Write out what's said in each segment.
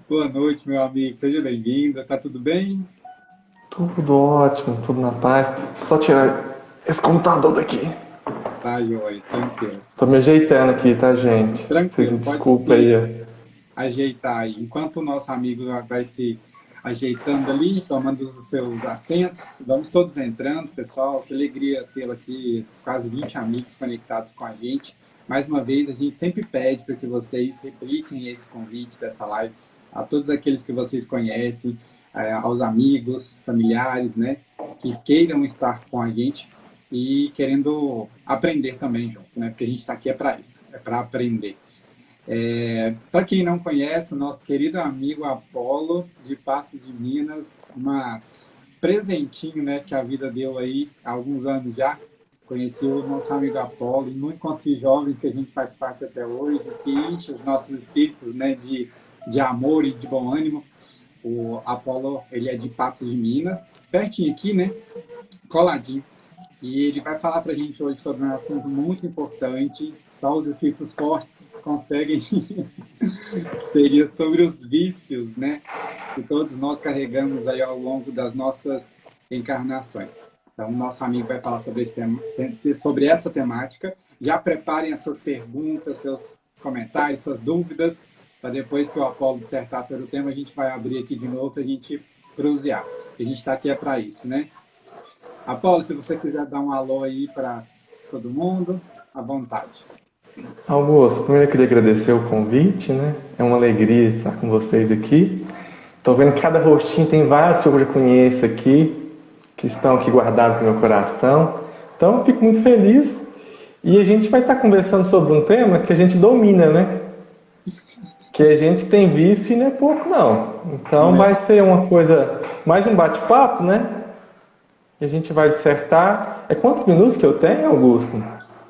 Boa noite, meu amigo. Seja bem-vindo. Tá tudo bem? Tudo ótimo, tudo na paz. Só tirar esse computador daqui. Tá, joia. Tranquilo. Tô me ajeitando aqui, tá, gente? Vocês Tranquilo. me Pode desculpem se aí. Ó. ajeitar aí. Enquanto o nosso amigo vai se ajeitando ali, tomando os seus assentos, vamos todos entrando, pessoal. Que alegria tê-lo aqui, esses quase 20 amigos conectados com a gente. Mais uma vez, a gente sempre pede para que vocês repliquem esse convite dessa live a todos aqueles que vocês conhecem, aos amigos, familiares, né, que queiram estar com a gente e querendo aprender também junto, né, porque a gente está aqui é para isso, é para aprender. Para quem não conhece, o nosso querido amigo Apolo, de Patos de Minas, uma presentinho, né, que a vida deu aí há alguns anos já. Conheci o nosso amigo Apolo no Encontro de Jovens, que a gente faz parte até hoje, que enche os nossos espíritos, né, de amor e de bom ânimo. O Apolo, ele é de Patos de Minas, pertinho aqui, né, coladinho. E ele vai falar para a gente hoje sobre um assunto muito importante. Só os espíritos fortes conseguem. Seria sobre os vícios, né? Que todos nós carregamos aí ao longo das nossas encarnações. Então, o nosso amigo vai falar sobre, sobre essa temática. Já preparem as suas perguntas, seus comentários, suas dúvidas, para depois que o Apolo dissertar sobre o tema, a gente vai abrir aqui de novo para a gente prosear. A gente está aqui é para isso, né? Apolo, se você quiser dar um alô aí para todo mundo, à vontade. Augusto, primeiro eu queria agradecer o convite, né? É uma alegria estar com vocês aqui. Tô vendo que cada rostinho tem vários que eu já conheço aqui, que estão aqui guardados no meu coração. Então, eu fico muito feliz. E a gente vai estar conversando sobre um tema que a gente domina, né? Que a gente tem visto e não é pouco, não. Então, vai ser uma coisa, mais um bate-papo, né? E a gente vai dissertar. É quantos minutos que eu tenho, Augusto?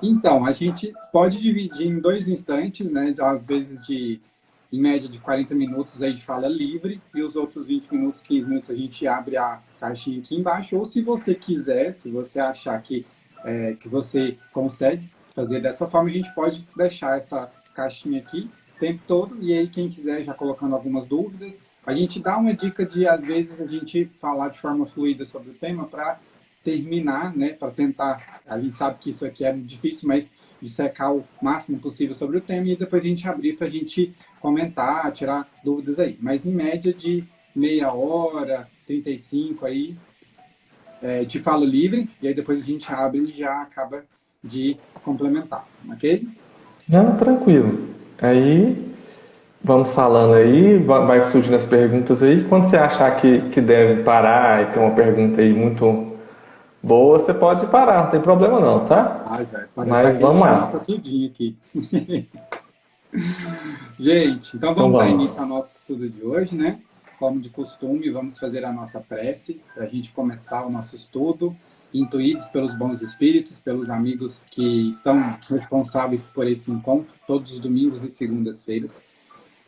Então, a gente pode dividir em dois instantes, né? Às vezes em média de 40 minutos a gente fala livre e os outros 20 minutos, 15 minutos a gente abre a caixinha aqui embaixo. Ou se você quiser, se você achar que você consegue fazer dessa forma, a gente pode deixar essa caixinha aqui o tempo todo e aí quem quiser já colocando algumas dúvidas, a gente dá uma dica de às vezes a gente falar de forma fluida sobre o tema para terminar, né, para tentar, a gente sabe que isso aqui é difícil, mas dissecar o máximo possível sobre o tema e depois a gente abrir para a gente comentar, tirar dúvidas aí. Mas em média de meia hora, 35 aí, de fala livre, e aí depois a gente abre e já acaba de complementar, ok? Não, tranquilo. Aí, vamos falando aí, vai surgindo as perguntas aí. Quando você achar que deve parar e tem uma pergunta aí muito boa, você pode parar, não tem problema não, tá? Ah, já, pode deixar Mas que a vamos gente anota lá. tudinho aqui. Gente, então Então vamos dar vamos. início ao nosso estudo de hoje, né? Como de costume, vamos fazer a nossa prece para a gente começar o nosso estudo, intuídos pelos bons espíritos, pelos amigos que estão responsáveis por esse encontro, todos os domingos e segundas-feiras.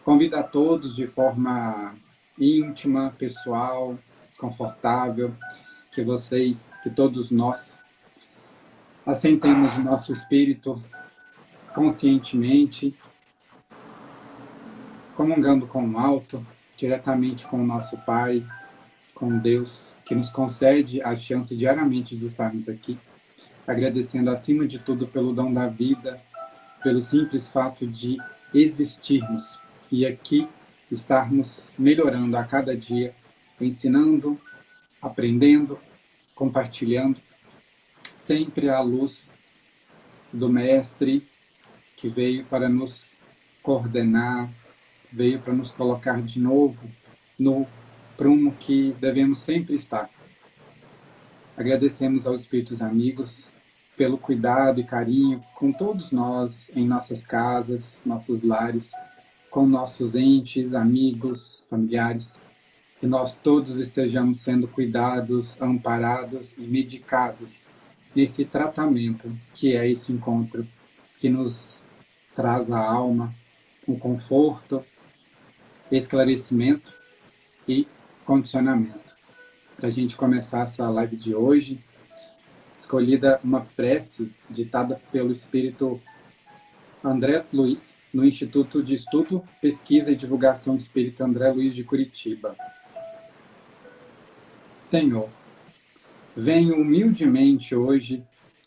Convido a todos de forma íntima, pessoal, confortável, que vocês, que todos nós, assentemos o nosso espírito conscientemente, comungando com o alto, diretamente com o nosso Pai, com Deus, que nos concede a chance diariamente de estarmos aqui, agradecendo acima de tudo pelo dom da vida, pelo simples fato de existirmos e aqui estarmos melhorando a cada dia, ensinando, aprendendo, compartilhando, sempre à luz do Mestre que veio para nos coordenar, veio para nos colocar de novo no prumo que devemos sempre estar. Agradecemos aos espíritos amigos pelo cuidado e carinho com todos nós em nossas casas, nossos lares, com nossos entes, amigos, familiares, que nós todos estejamos sendo cuidados, amparados e medicados nesse tratamento que é esse encontro que nos traz a alma um conforto, esclarecimento e condicionamento. Para a gente começar essa live de hoje, escolhida uma prece ditada pelo espírito André Luiz, no Instituto de Estudo, Pesquisa e Divulgação Espírita André Luiz de Curitiba. Senhor, venho humildemente hoje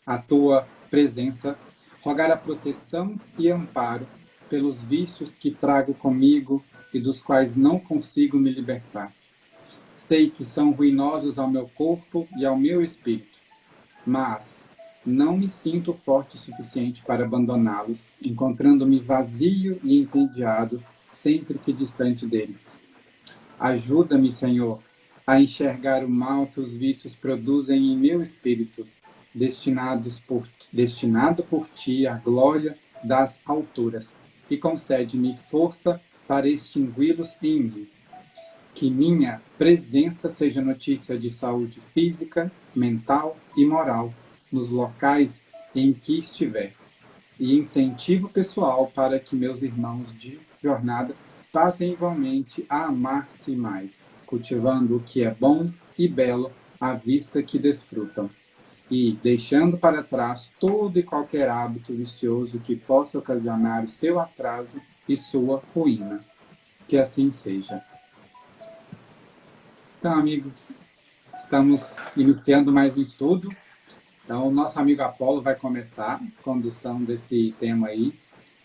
à tua presença rogar a proteção e amparo pelos vícios que trago comigo e dos quais não consigo me libertar. Sei que são ruinosos ao meu corpo e ao meu espírito, mas não me sinto forte o suficiente para abandoná-los, encontrando-me vazio e entediado sempre que distante deles. Ajuda-me, Senhor, a enxergar o mal que os vícios produzem em meu espírito, destinado por ti à glória das alturas, e concede-me força para extingui-los em mim. Que minha presença seja notícia de saúde física, mental e moral nos locais em que estiver, e incentivo pessoal para que meus irmãos de jornada passem igualmente a amar-se mais, cultivando o que é bom e belo à vista que desfrutam, e deixando para trás todo e qualquer hábito vicioso que possa ocasionar o seu atraso e sua ruína. Que assim seja. Então, amigos, estamos iniciando mais um estudo. Então, o nosso amigo Apolo vai começar a condução desse tema aí,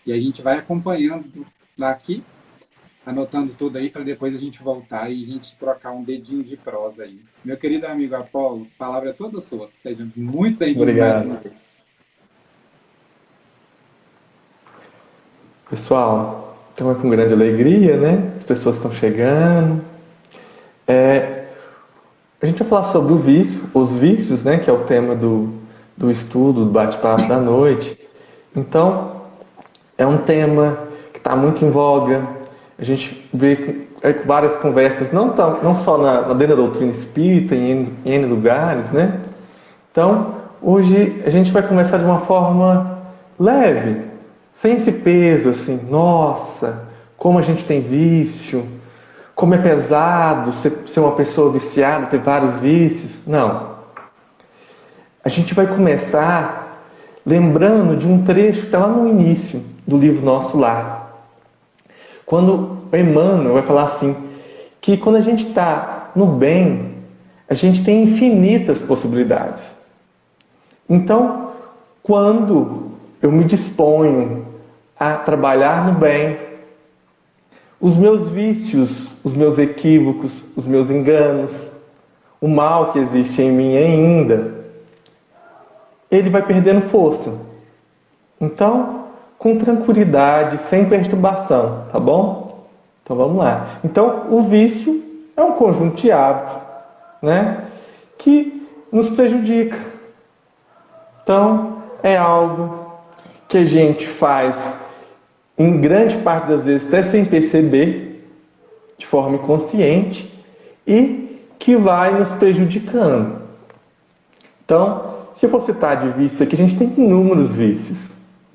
e a gente vai acompanhando daqui, anotando tudo aí, para depois a gente voltar e a gente trocar um dedinho de prosa aí. Meu querido amigo Apolo, a palavra é toda sua. Seja muito bem-vindo mais uma vez. Pessoal, então é com grande alegria, né? As pessoas estão chegando. A gente vai falar sobre o vício, os vícios, né? Que é o tema do estudo, do bate-papo da noite. Então, é um tema que está muito em voga. A gente vê várias conversas, não só dentro da doutrina espírita, em N lugares, né? Então, hoje a gente vai conversar de uma forma leve, sem esse peso, assim, nossa, como a gente tem vício, como é pesado ser uma pessoa viciada, ter vários vícios. Não. A gente vai começar lembrando de um trecho que está lá no início do livro Nosso Lar. Quando Emmanuel vai falar assim, que quando a gente está no bem, a gente tem infinitas possibilidades. Então, quando eu me disponho a trabalhar no bem, os meus vícios, os meus equívocos, os meus enganos, o mal que existe em mim ainda, ele vai perdendo força. Então, com tranquilidade, sem perturbação, tá bom? Então vamos lá. Então, o vício é um conjunto de hábitos, né, que nos prejudica. Então, é algo que a gente faz em grande parte das vezes até sem perceber, de forma inconsciente, e que vai nos prejudicando. Então, se eu for citar de vício aqui, a gente tem inúmeros vícios,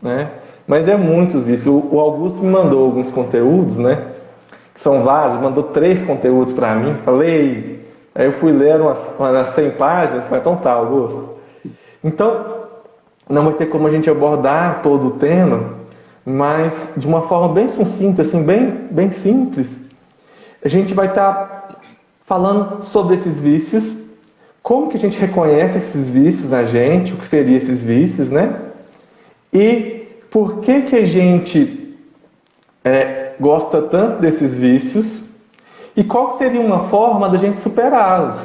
né? Mas é muitos vícios. O Augusto me mandou alguns conteúdos, né? Que são vários, mandou 3 conteúdos para mim, falei, aí eu fui ler umas 100 páginas, falei, então tá, Augusto. Então, não vai ter como a gente abordar todo o tema, mas de uma forma bem sucinta, assim, bem simples, a gente vai estar falando sobre esses vícios, como que a gente reconhece esses vícios na gente, o que seriam esses vícios, né? E por que a gente gosta tanto desses vícios e qual seria uma forma da gente superá-los.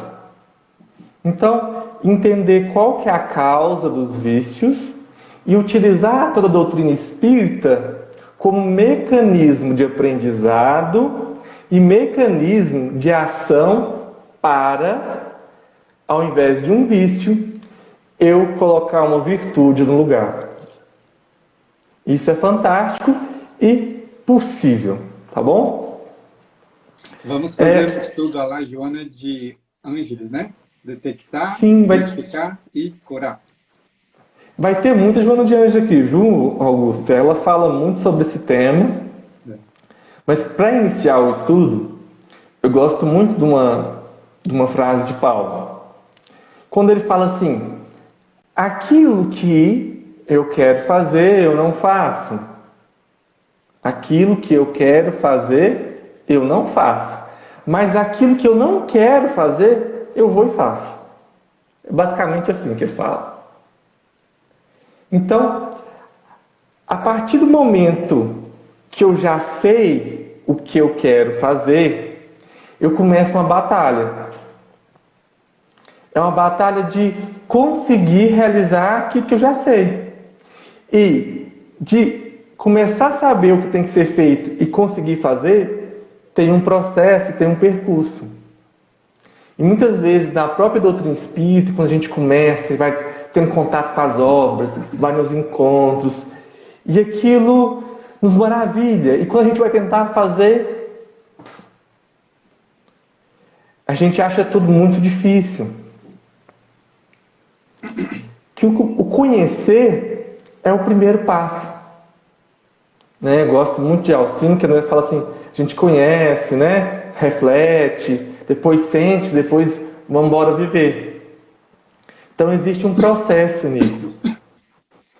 Então, entender qual que é a causa dos vícios e utilizar toda a doutrina espírita como mecanismo de aprendizado e mecanismo de ação para, ao invés de um vício, eu colocar uma virtude no lugar. Isso é fantástico e possível, tá bom? Vamos fazer um estudo lá, Joana, de Ângeles, né? Detectar, sim, identificar e curar. Vai ter muita Joana de Anjos aqui, viu, Augusto? Ela fala muito sobre esse tema. Mas para iniciar o estudo, eu gosto muito de uma frase de Paulo. Quando ele fala assim, aquilo que eu quero fazer, eu não faço. Aquilo que eu quero fazer, eu não faço. Mas aquilo que eu não quero fazer, eu vou e faço. É basicamente assim que ele fala. Então, a partir do momento que eu já sei o que eu quero fazer, eu começo uma batalha. É uma batalha de conseguir realizar aquilo que eu já sei. E de começar a saber o que tem que ser feito e conseguir fazer, tem um processo, tem um percurso. E muitas vezes, na própria doutrina espírita, quando a gente começa e vai tendo contato com as obras, vai nos encontros, e aquilo nos maravilha. E quando a gente vai tentar fazer, a gente acha tudo muito difícil. Que o conhecer é o primeiro passo. Né? Eu gosto muito de Alcino, que ele fala assim, a gente conhece, né? Reflete, depois sente, depois vamos embora viver. Então existe um processo nisso.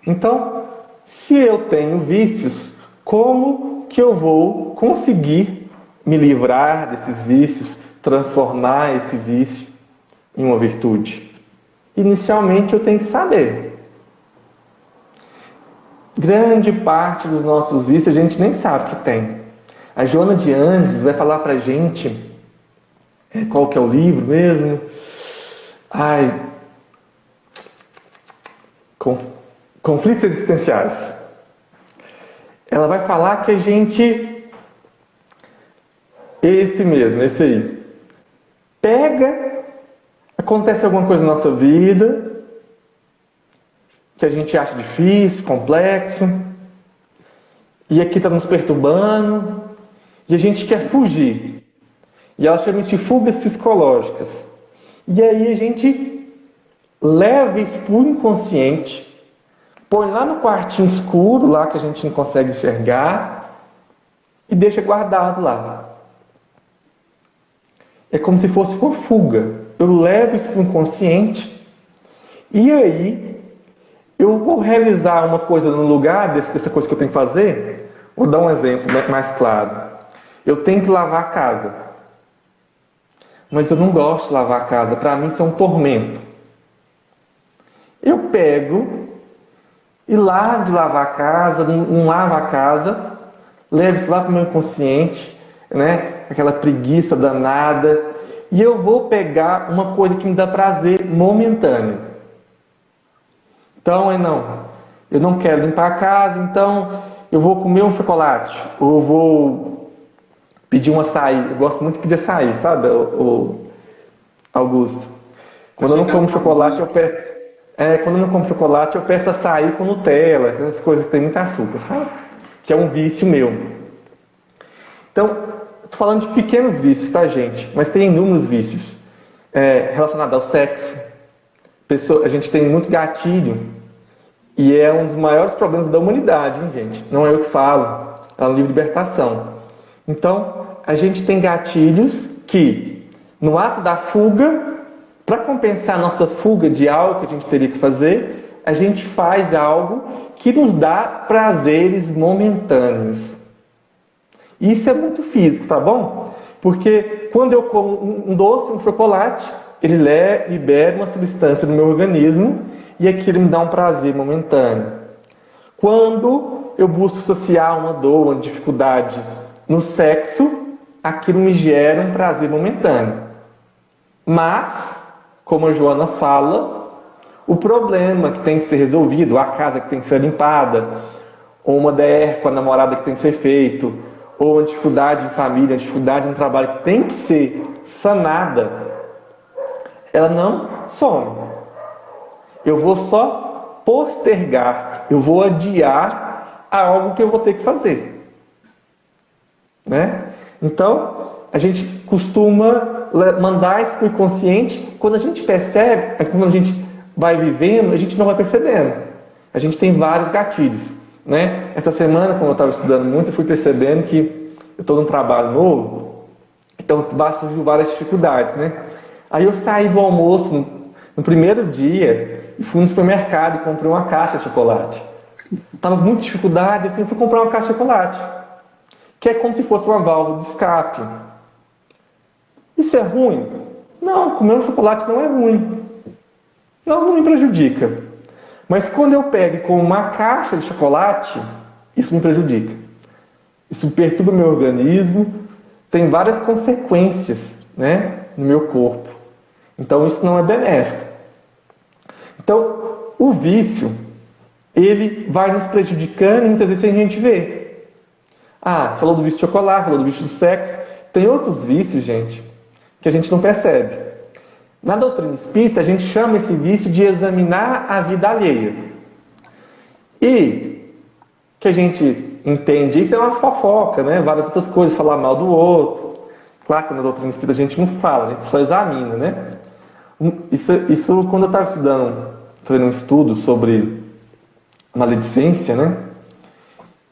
Então, se eu tenho vícios, como que eu vou conseguir me livrar desses vícios, transformar esse vício em uma virtude? Inicialmente eu tenho que saber. Grande parte dos nossos vícios a gente nem sabe que tem. A Joana de Andes vai falar pra gente, qual que é o livro mesmo? Conflitos existenciais. Ela vai falar que a gente, esse aí, acontece alguma coisa na nossa vida que a gente acha difícil, complexo, e aqui está nos perturbando, e a gente quer fugir. E ela chama isso de fugas psicológicas. E aí a gente leva isso para o inconsciente, põe lá no quartinho escuro, lá que a gente não consegue enxergar, e deixa guardado lá. É como se fosse uma fuga. Eu levo isso para o inconsciente, e aí eu vou realizar uma coisa no lugar dessa coisa que eu tenho que fazer. Vou dar um exemplo mais claro. Eu tenho que lavar a casa. Mas eu não gosto de lavar a casa. Para mim isso é um tormento. Eu pego e lá de lavar a casa, não lavo a casa, levo isso lá para o meu inconsciente, né? Aquela preguiça danada. E eu vou pegar uma coisa que me dá prazer momentâneo. Então, eu não quero limpar a casa, então eu vou comer um chocolate, ou vou pedir um açaí. Eu gosto muito de pedir açaí, sabe, Augusto? Quando eu não como chocolate, eu peço açaí com Nutella, essas coisas que tem muito açúcar, sabe? Que é um vício meu. Então, estou falando de pequenos vícios, tá, gente? Mas tem inúmeros vícios relacionados ao sexo. A gente tem muito gatilho. E é um dos maiores problemas da humanidade, hein, gente? Não é eu que falo. É um livro de libertação. Então, a gente tem gatilhos que, no ato da fuga, para compensar a nossa fuga de algo que a gente teria que fazer, a gente faz algo que nos dá prazeres momentâneos. Isso é muito físico, tá bom? Porque quando eu como um doce, um chocolate, ele libera uma substância no meu organismo e aquilo me dá um prazer momentâneo. Quando eu busco associar uma dor, uma dificuldade no sexo, aquilo me gera um prazer momentâneo. Mas, como a Joana fala, o problema que tem que ser resolvido, a casa que tem que ser limpada, ou uma DR com a namorada que tem que ser feito, ou uma dificuldade em família, uma dificuldade no trabalho que tem que ser sanada, ela não some. Eu vou só postergar, eu vou adiar algo que eu vou ter que fazer. Né? Então, a gente costuma mandar isso para o inconsciente. Quando a gente percebe, quando a gente vai vivendo, a gente não vai percebendo. A gente tem vários gatilhos. Né? Essa semana, como eu estava estudando muito, eu fui percebendo que eu estou num trabalho novo, então surgiu várias dificuldades. Né? Aí eu saí do almoço no primeiro dia e fui no supermercado e comprei uma caixa de chocolate. Estava com muita dificuldade, assim, fui comprar uma caixa de chocolate. que é como se fosse uma válvula de escape. Isso é ruim? Não, comer um chocolate não é ruim. Não me prejudica. Mas quando eu pego com uma caixa de chocolate, isso me prejudica. Isso perturba meu organismo, tem várias consequências, né, no meu corpo. Então isso não é benéfico. Então o vício, ele vai nos prejudicando e muitas vezes a gente vê. Falou do vício de chocolate, falou do vício do sexo. Tem outros vícios, gente, que a gente não percebe. Na doutrina espírita, a gente chama esse vício de examinar a vida alheia. E que a gente entende, isso é uma fofoca, né? Várias outras coisas, falar mal do outro. Claro que na doutrina espírita a gente não fala, a gente só examina, né? Isso quando eu estava estudando, fazendo um estudo sobre maledicência, né?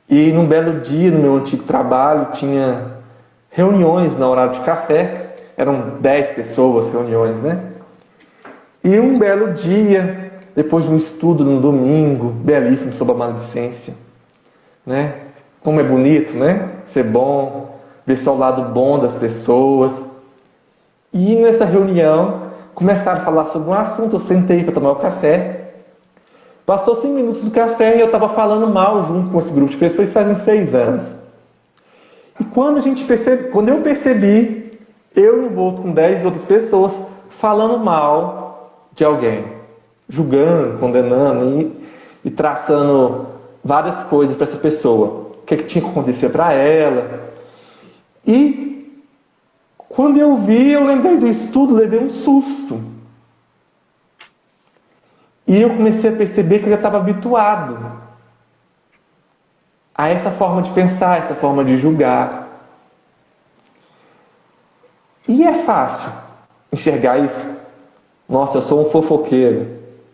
E num belo dia, no meu antigo trabalho, tinha reuniões na horário de café. Eram 10 pessoas, reuniões, né? E um belo dia, depois de um estudo no domingo, belíssimo, sobre a maledicência, né? Como é bonito, né? Ser bom, ver só o lado bom das pessoas. E nessa reunião, começaram a falar sobre um assunto, eu sentei para tomar o café. Passou 5 minutos do café e eu estava falando mal junto com esse grupo de pessoas, faz uns 6 anos. E quando eu percebi, eu envolto com 10 outras pessoas falando mal de alguém, julgando, condenando e traçando várias coisas para essa pessoa. O que tinha que acontecer para ela. E quando eu vi, eu lembrei do estudo, levei um susto. E eu comecei a perceber que eu já estava habituado a essa forma de pensar, essa forma de julgar. E é fácil enxergar isso. Nossa, eu sou um fofoqueiro.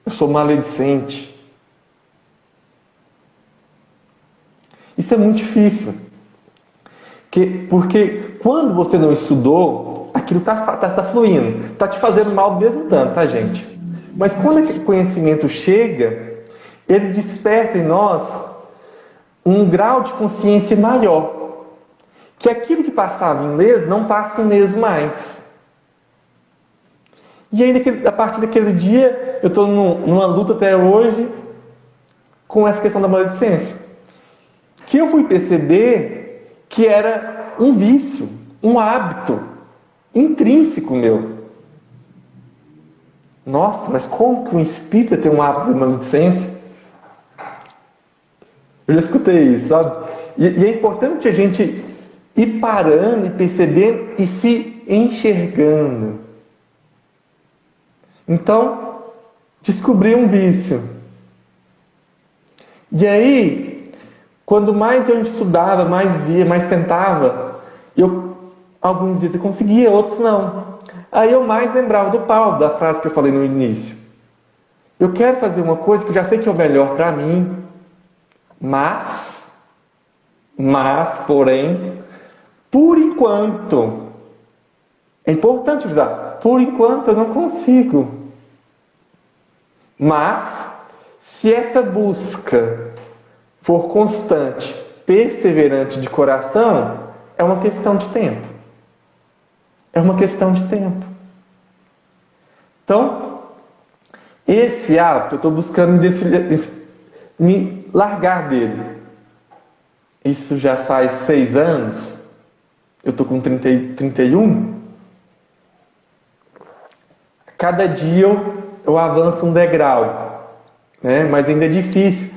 Eu sou maledicente. Isso é muito difícil. Porque quando você não estudou, aquilo está fluindo. Está te fazendo mal do mesmo tanto, tá, gente? Mas quando aquele conhecimento chega, ele desperta em nós um grau de consciência maior. Que aquilo que passava ileso não passa ileso mais. E aí, a partir daquele dia, eu estou numa luta até hoje com essa questão da maledicência. Que eu fui perceber que era um vício, um hábito intrínseco meu. Nossa, mas como que um espírita tem um hábito de maledicência? Eu já escutei isso, sabe? E é importante a gente ir parando e percebendo e se enxergando. Então, descobri um vício. E aí, quando mais eu estudava, mais via, mais tentava, alguns dias eu conseguia, outros não. Aí eu mais lembrava do Paulo, da frase que eu falei no início. Eu quero fazer uma coisa que eu já sei que é o melhor para mim, mas, porém, por enquanto, é importante usar, por enquanto eu não consigo. Mas, se essa busca for constante, perseverante de coração, é uma questão de tempo. É uma questão de tempo. Então, esse hábito, eu estou buscando me largar dele. Isso já faz 6 anos. Eu estou com 31. Cada dia eu avanço um degrau. Né? Mas ainda é difícil.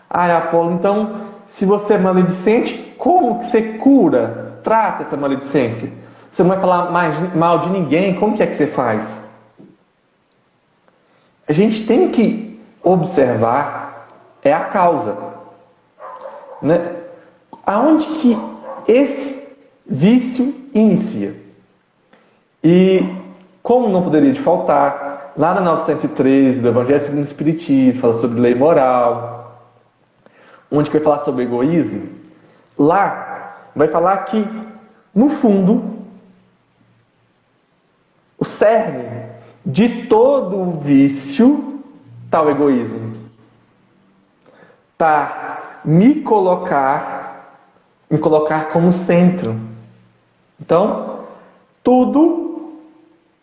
Apolo, então, se você é maledicente, como que você cura, trata essa maledicência? Você não vai falar mais mal de ninguém, como que é que você faz? A gente tem que observar a causa. Né? Aonde que esse vício inicia? E como não poderia de faltar, lá na 913 do Evangelho segundo o Espiritismo, fala sobre lei moral, onde vai falar sobre egoísmo, lá vai falar que, no fundo, o cerne de todo o vício está o egoísmo. Está me colocar me colocar como centro. Então, tudo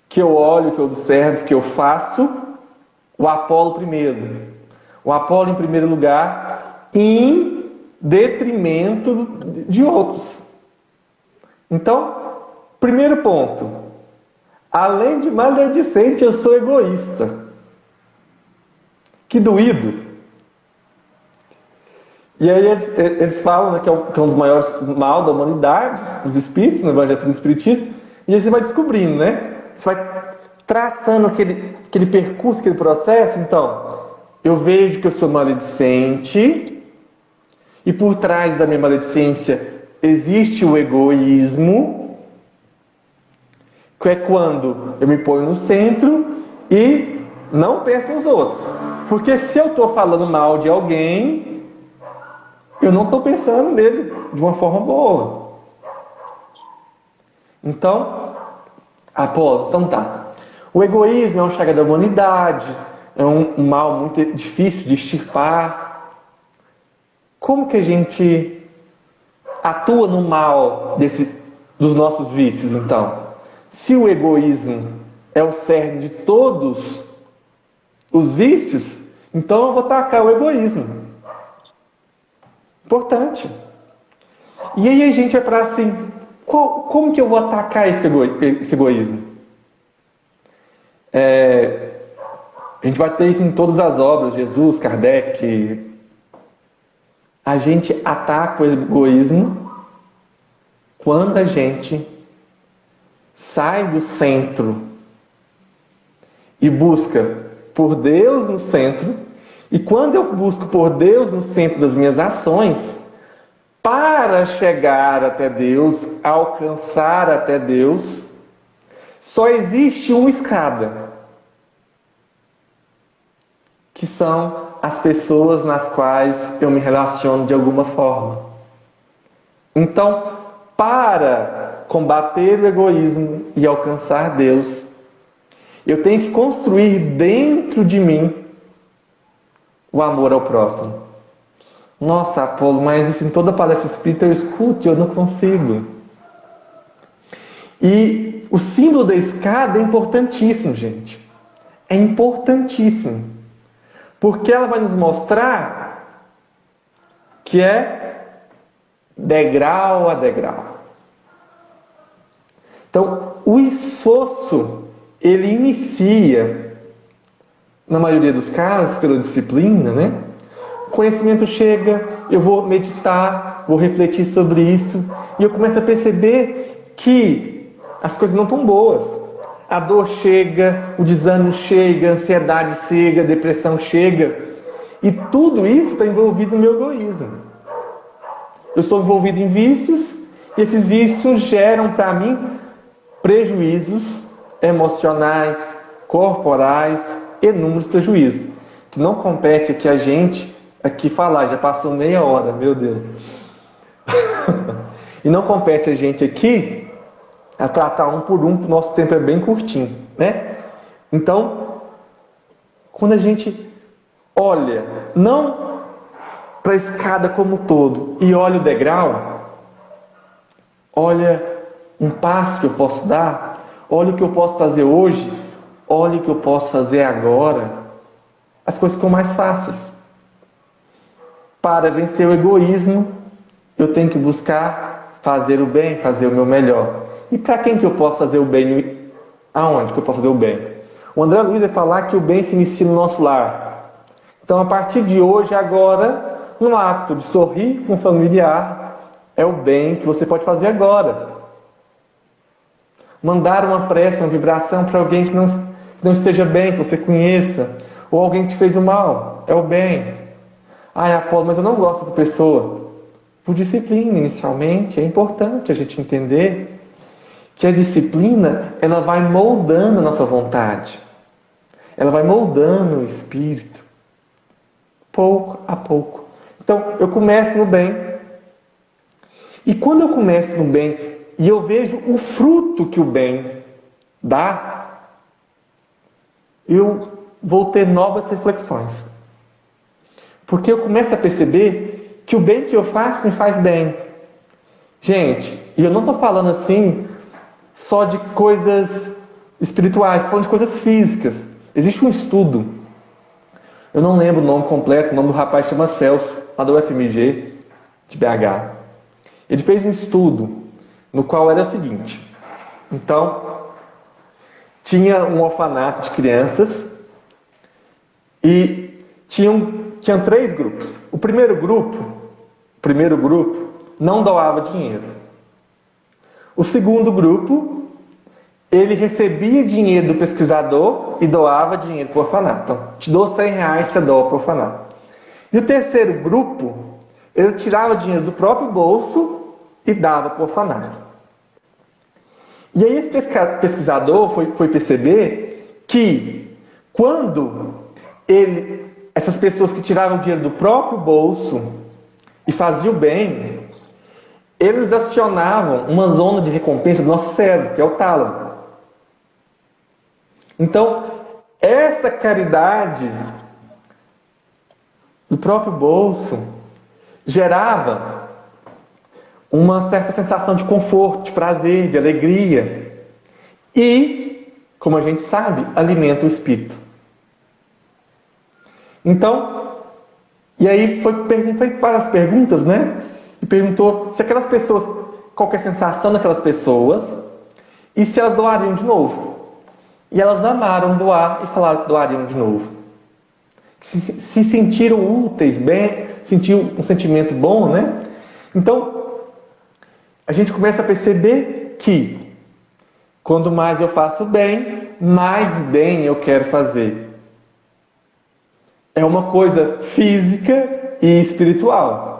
que eu olho, que eu observo, que eu faço, o Apolo primeiro. O Apolo em primeiro lugar, em detrimento de outros. Então, primeiro ponto. Além de maledicente, eu sou egoísta. Que doído. E aí eles falam, né, que é um dos maiores mal da humanidade, os espíritos, no Evangelho do Espiritismo, e aí você vai descobrindo, né? Você vai traçando aquele percurso, aquele processo. Então, eu vejo que eu sou maledicente, e por trás da minha maledicência existe o egoísmo, que é quando eu me ponho no centro e não penso nos outros. Porque se eu estou falando mal de alguém, eu não estou pensando nele de uma forma boa. Então, Apolo, então tá. O egoísmo é um chaga da humanidade, é um mal muito difícil de extirpar. Como que a gente atua no mal dos nossos vícios, então? Se o egoísmo é o cerne de todos os vícios, então eu vou atacar o egoísmo. Importante. E aí a gente vai para assim, como que eu vou atacar esse egoísmo? A gente vai ter isso em todas as obras, Jesus, Kardec. A gente ataca o egoísmo quando a gente sai do centro e busca por Deus no centro. E quando eu busco por Deus no centro das minhas ações, para chegar até Deus, alcançar até Deus, só existe uma escada, que são as pessoas nas quais eu me relaciono de alguma forma. Então, para combater o egoísmo e alcançar Deus, eu tenho que construir dentro de mim o amor ao próximo. Nossa, Apolo, mas isso em toda palestra espírita eu escuto e eu não consigo. E o símbolo da escada é importantíssimo, gente. É importantíssimo. Porque ela vai nos mostrar que é degrau a degrau. Então, o esforço, ele inicia, na maioria dos casos, pela disciplina, né? O conhecimento chega, eu vou meditar, vou refletir sobre isso, e eu começo a perceber que as coisas não estão boas. A dor chega, o desânimo chega, a ansiedade chega, a depressão chega, e tudo isso está envolvido no meu egoísmo. Eu estou envolvido em vícios, e esses vícios geram para mim prejuízos emocionais, corporais, inúmeros prejuízos, que não compete aqui a gente aqui falar, já passou meia hora, meu Deus. E não compete a gente aqui a tratar um por um, porque o nosso tempo é bem curtinho, né? Então, quando a gente olha, não para a escada como um todo, e olha o degrau, olha um passo que eu posso dar, olha o que eu posso fazer hoje, olha o que eu posso fazer agora, as coisas ficam mais fáceis. Para vencer o egoísmo, eu tenho que buscar fazer o bem, fazer o meu melhor. E para quem que eu posso fazer o bem? Aonde que eu posso fazer o bem? O André Luiz vai falar que o bem se inicia no nosso lar. Então, a partir de hoje, agora, no ato de sorrir com o familiar, é o bem que você pode fazer agora. Mandar uma prece, uma vibração para alguém que não esteja bem, que você conheça, ou alguém que te fez o mal, é o bem. Ai, Apolo, mas eu não gosto dessa pessoa. Por disciplina, inicialmente, é importante a gente entender que a disciplina, ela vai moldando a nossa vontade. Ela vai moldando o espírito, pouco a pouco. Então, eu começo no bem. E quando eu começo no bem, e eu vejo o fruto que o bem dá, eu vou ter novas reflexões. Porque eu começo a perceber que o bem que eu faço me faz bem. Gente, e eu não estou falando assim só de coisas espirituais, estou falando de coisas físicas. Existe um estudo, eu não lembro o nome completo, o nome do rapaz chama Celso, lá do UFMG, de BH. Ele fez um estudo no qual era o seguinte. Então, tinha um orfanato de crianças e tinham 3 grupos. O primeiro grupo não doava dinheiro. O segundo grupo, ele recebia dinheiro do pesquisador e doava dinheiro para o orfanato. Então, te dou R$100, você doa para o orfanato. E o terceiro grupo, ele tirava dinheiro do próprio bolso e dava para o orfanato. E aí esse pesquisador foi perceber que quando essas pessoas que tiravam dinheiro do próprio bolso e faziam bem, eles acionavam uma zona de recompensa do nosso cérebro, que é o tálamo. Então, essa caridade do próprio bolso gerava uma certa sensação de conforto, de prazer, de alegria. E, como a gente sabe, alimenta o espírito. Então, e aí foi várias perguntas, né? E perguntou se aquelas pessoas, qual que é a sensação daquelas pessoas e se elas doariam de novo. E elas amaram doar e falaram que doariam de novo. Se sentiram úteis, bem, sentiram um sentimento bom, né? Então, a gente começa a perceber que quando mais eu faço bem, mais bem eu quero fazer. É uma coisa física e espiritual.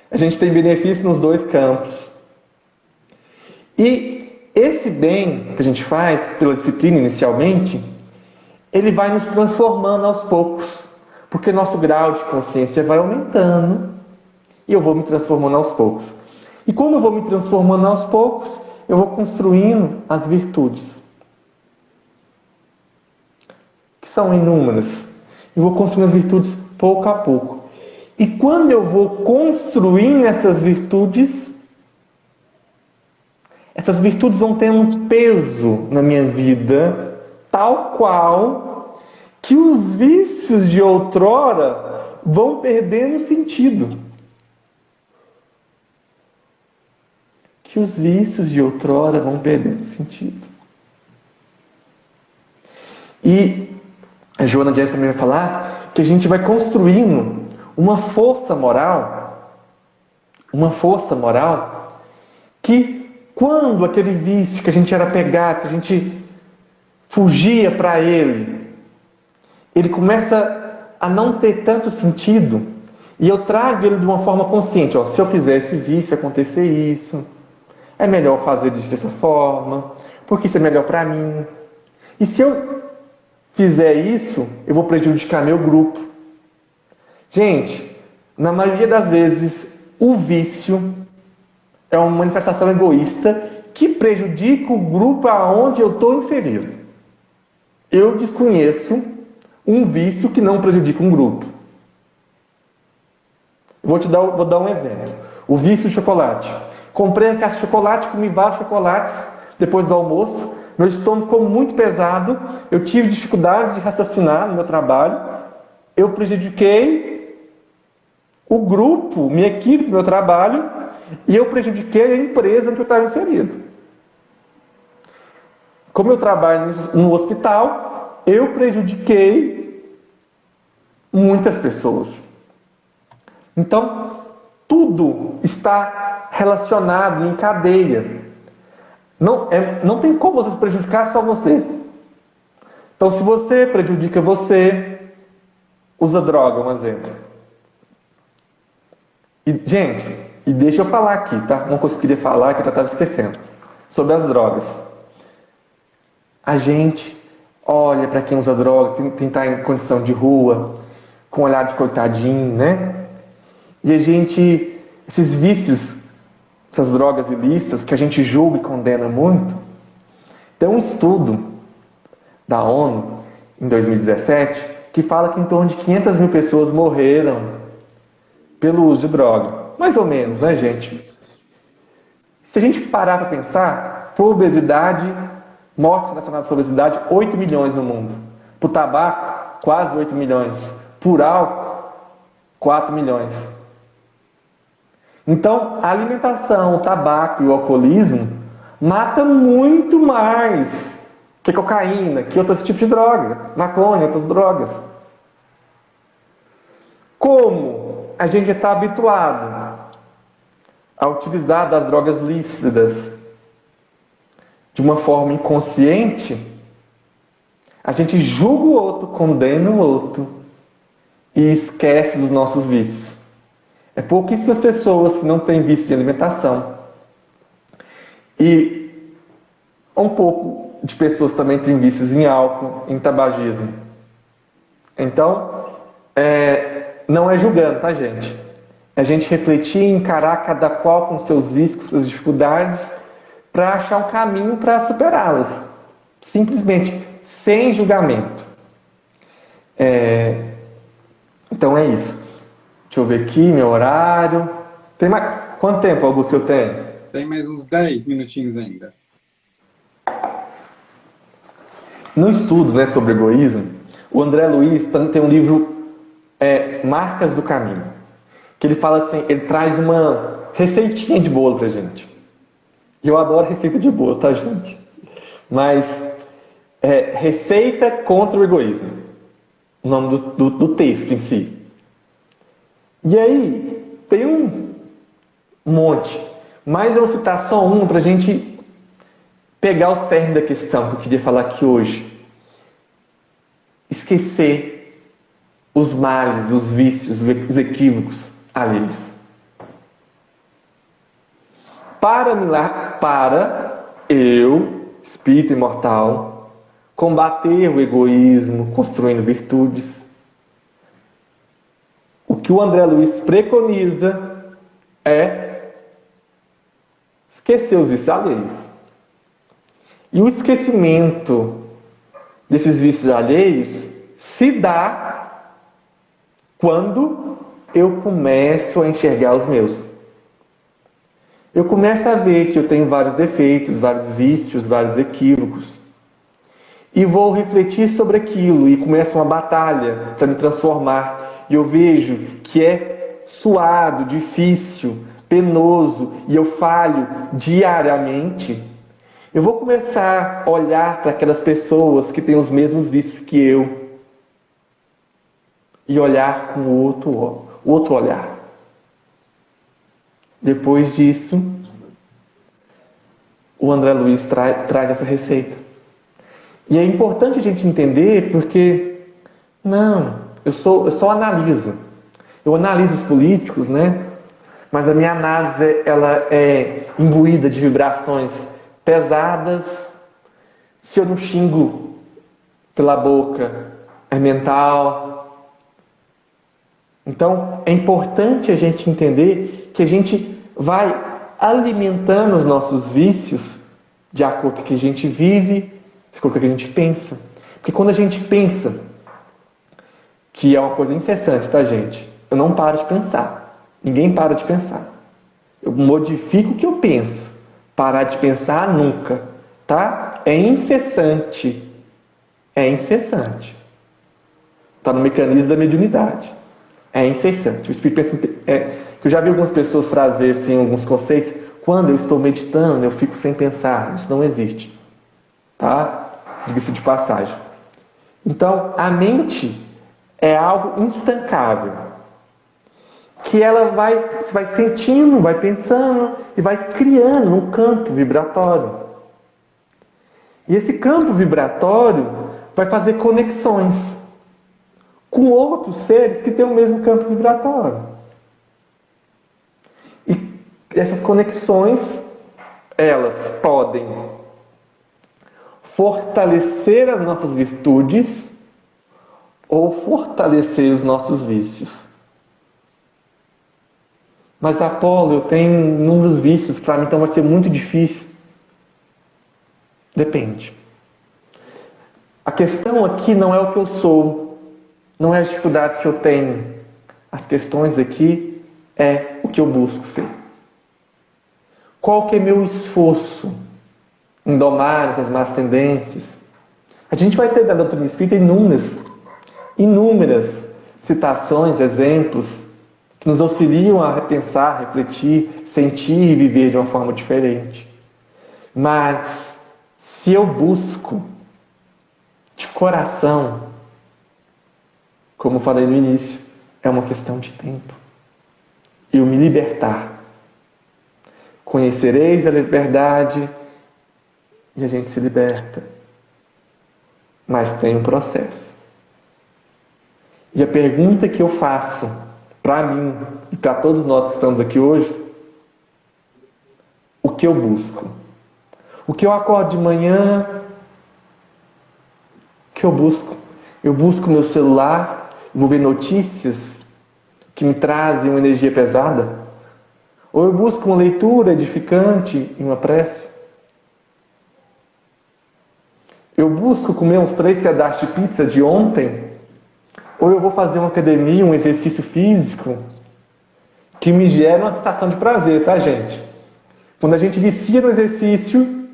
A gente tem benefício nos 2 campos. E esse bem que a gente faz pela disciplina inicialmente, ele vai nos transformando aos poucos. Porque nosso grau de consciência vai aumentando e eu vou me transformando aos poucos. E quando eu vou me transformando aos poucos, eu vou construindo as virtudes. Que são inúmeras. Eu vou construindo as virtudes pouco a pouco. E quando eu vou construindo essas virtudes vão ter um peso na minha vida, tal qual que os vícios de outrora vão perdendo sentido. Que os vícios de outrora vão perdendo sentido. E a Joana Jess também vai falar que a gente vai construindo uma força moral que quando aquele vício que a gente era pegado, que a gente fugia para ele começa a não ter tanto sentido, e eu trago ele de uma forma consciente. Se eu fizer esse vício, vai acontecer isso. É melhor fazer dessa forma, porque isso é melhor para mim. E se eu fizer isso, eu vou prejudicar meu grupo. Gente, na maioria das vezes, o vício é uma manifestação egoísta que prejudica o grupo aonde eu estou inserido. Eu desconheço um vício que não prejudica um grupo. Vou dar um exemplo. O vício de chocolate. Comprei a caixa de chocolate, comi vários chocolates depois do almoço. Meu estômago ficou muito pesado. Eu tive dificuldades de raciocinar no meu trabalho. Eu prejudiquei o grupo, minha equipe, meu trabalho. E eu prejudiquei a empresa em que eu estava inserido. Como eu trabalho no hospital, eu prejudiquei muitas pessoas. Então, tudo está relacionado em cadeia. Não tem como você prejudicar só você. Então, se você prejudica você, usa droga, um exemplo. E, gente, deixa eu falar aqui, tá? Uma coisa que eu queria falar que eu já estava esquecendo. Sobre as drogas. A gente olha para quem usa droga, quem está em condição de rua, com um olhar de coitadinho, né? E a gente, esses vícios, essas drogas ilícitas que a gente julga e condena muito, tem um estudo da ONU, em 2017, que fala que em torno de 500 mil pessoas morreram pelo uso de droga. Mais ou menos, né, gente? Se a gente parar para pensar, por obesidade, mortes relacionadas com obesidade, 8 milhões no mundo. Por tabaco, quase 8 milhões. Por álcool, 4 milhões. Então, a alimentação, o tabaco e o alcoolismo matam muito mais que a cocaína, que outros tipos de droga, maconha, outras drogas. Como a gente está habituado a utilizar das drogas lícitas de uma forma inconsciente, a gente julga o outro, condena o outro e esquece dos nossos vícios. É pouquíssimas pessoas que não têm vício de alimentação. E um pouco de pessoas também têm vícios em álcool, em tabagismo. Então, não é julgando, tá, gente? É a gente refletir e encarar cada qual com seus vícios, com suas dificuldades, para achar um caminho para superá-las. Simplesmente, sem julgamento. Então é isso. Deixa eu ver aqui, meu horário. Tem mais... Quanto tempo, Augusto, eu tenho? Tem mais uns 10 minutinhos ainda. No estudo, né, sobre egoísmo, o André Luiz tem um livro, Marcas do Caminho, que ele fala assim, ele traz uma receitinha de bolo pra gente. E eu adoro receita de bolo, tá, gente? Mas, Receita contra o Egoísmo, o nome do texto em si. E aí, tem um monte, mas eu vou citar só um pra gente pegar o cerne da questão que eu queria falar aqui hoje. Esquecer os males, os vícios, os equívocos alheios. Para eu, espírito imortal, combater o egoísmo, construindo virtudes. O que o André Luiz preconiza é esquecer os vícios alheios. E o esquecimento desses vícios alheios se dá quando eu começo a enxergar os meus. Eu começo a ver que eu tenho vários defeitos, vários vícios, vários equívocos. E vou refletir sobre aquilo e começa uma batalha para me transformar. E eu vejo que é suado, difícil, penoso e eu falho diariamente. Eu vou começar a olhar para aquelas pessoas que têm os mesmos vícios que eu e olhar com outro olhar. Depois disso, o André Luiz traz essa receita. E é importante a gente entender porque, eu só analiso. Eu analiso os políticos, né? Mas a minha análise ela é imbuída de vibrações pesadas. Se eu não xingo pela boca, é mental. Então, é importante a gente entender que a gente vai alimentando os nossos vícios de acordo com o que a gente vive, de acordo com o que a gente pensa. Porque quando a gente pensa, que é uma coisa incessante, tá, gente? Eu não paro de pensar. Ninguém para de pensar. Eu modifico o que eu penso. Parar de pensar nunca, tá? É incessante. É incessante. Está no mecanismo da mediunidade. É incessante. O espírito pensa... Eu já vi algumas pessoas trazer assim, alguns conceitos. Quando eu estou meditando, eu fico sem pensar. Isso não existe. Tá? Diga-se de passagem. Então, a mente é algo instancável. Que ela vai sentindo, vai pensando e vai criando um campo vibratório. E esse campo vibratório vai fazer conexões com outros seres que têm o mesmo campo vibratório. E essas conexões, elas podem fortalecer as nossas virtudes ou fortalecer os nossos vícios. Mas, Apolo, eu tenho inúmeros vícios, para mim então vai ser muito difícil. Depende. A questão aqui não é o que eu sou, não é as dificuldades que eu tenho. As questões aqui é o que eu busco ser. Qual que é meu esforço em domar essas más tendências? A gente vai ter da doutrina espírita inúmeras citações, exemplos, que nos auxiliam a repensar, refletir, sentir e viver de uma forma diferente. Mas, se eu busco de coração, como falei no início, é uma questão de tempo. Eu me libertar. Conhecereis a liberdade e a gente se liberta. Mas tem um processo. E a pergunta que eu faço para mim e para todos nós que estamos aqui hoje, o que eu busco? O que eu acordo de manhã, o que eu busco? Eu busco meu celular, vou ver notícias que me trazem uma energia pesada? Ou eu busco uma leitura edificante e uma prece? Eu busco comer uns 3 pedaços de pizza de ontem? Ou eu vou fazer uma academia, um exercício físico que me gera uma sensação de prazer, tá, gente? Quando a gente vicia no exercício,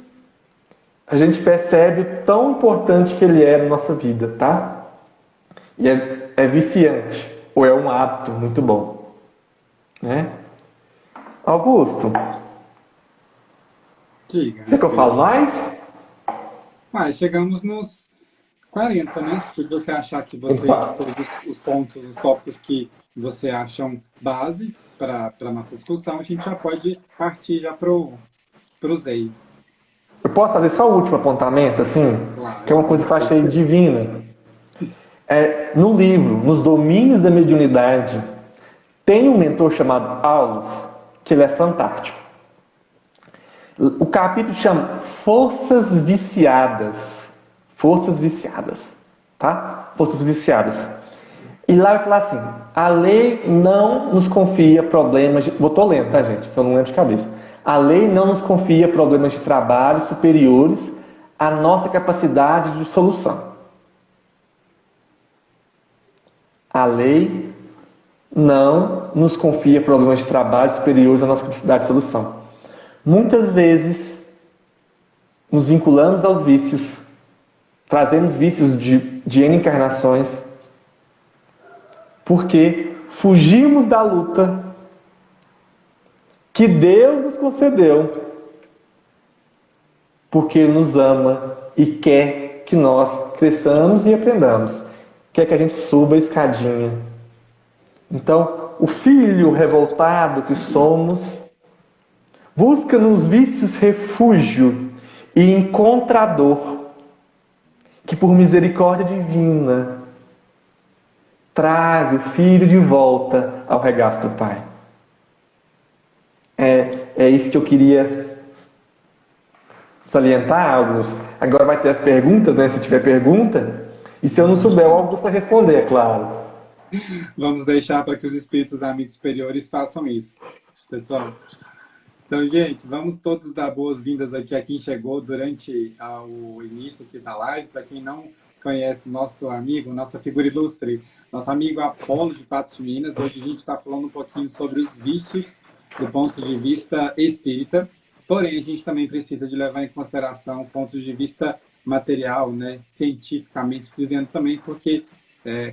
a gente percebe o tão importante que ele é na nossa vida, tá? E é viciante, ou é um hábito muito bom, né? Augusto, Diga. quer que eu falo mais? Mas chegamos nos 40, né? Se você achar que você expôs os pontos, os tópicos que você acham base para a nossa discussão, a gente já pode partir já para o ZEI. Eu posso fazer só o último apontamento, assim? Claro, Que é uma coisa que eu achei divina. No livro, Nos Domínios da Mediunidade, tem um mentor chamado Aulus, que ele é fantástico. O capítulo chama Forças Viciadas. Forças viciadas. Tá? Forças viciadas. E lá vai falar assim: a lei não nos confia problemas de... Botou lento, tá, gente? Eu não lembro de cabeça. A lei não nos confia problemas de trabalho superiores à nossa capacidade de solução. A lei não nos confia problemas de trabalho superiores à nossa capacidade de solução. Muitas vezes nos vinculamos aos vícios, trazemos vícios de N encarnações, porque fugimos da luta que Deus nos concedeu, porque Ele nos ama e quer que nós cresçamos e aprendamos, quer que a gente suba a escadinha. Então, o filho revoltado que somos busca nos vícios refúgio e encontra a dor que, por misericórdia divina, traz o filho de volta ao regaço do Pai. É isso que eu queria salientar, Augusto. Agora vai ter as perguntas, né? Se tiver pergunta. E se eu não souber, o Augusto vai responder, é claro. Vamos deixar para que os espíritos amigos superiores façam isso, pessoal. Então, gente, vamos todos dar boas-vindas aqui a quem chegou durante o início aqui da live. Para quem não conhece nosso amigo, nossa figura ilustre, nosso amigo Apolo de Patos de Minas. Hoje a gente está falando um pouquinho sobre os vícios do ponto de vista espírita. Porém, a gente também precisa de levar em consideração pontos de vista material, né, cientificamente dizendo também, porque,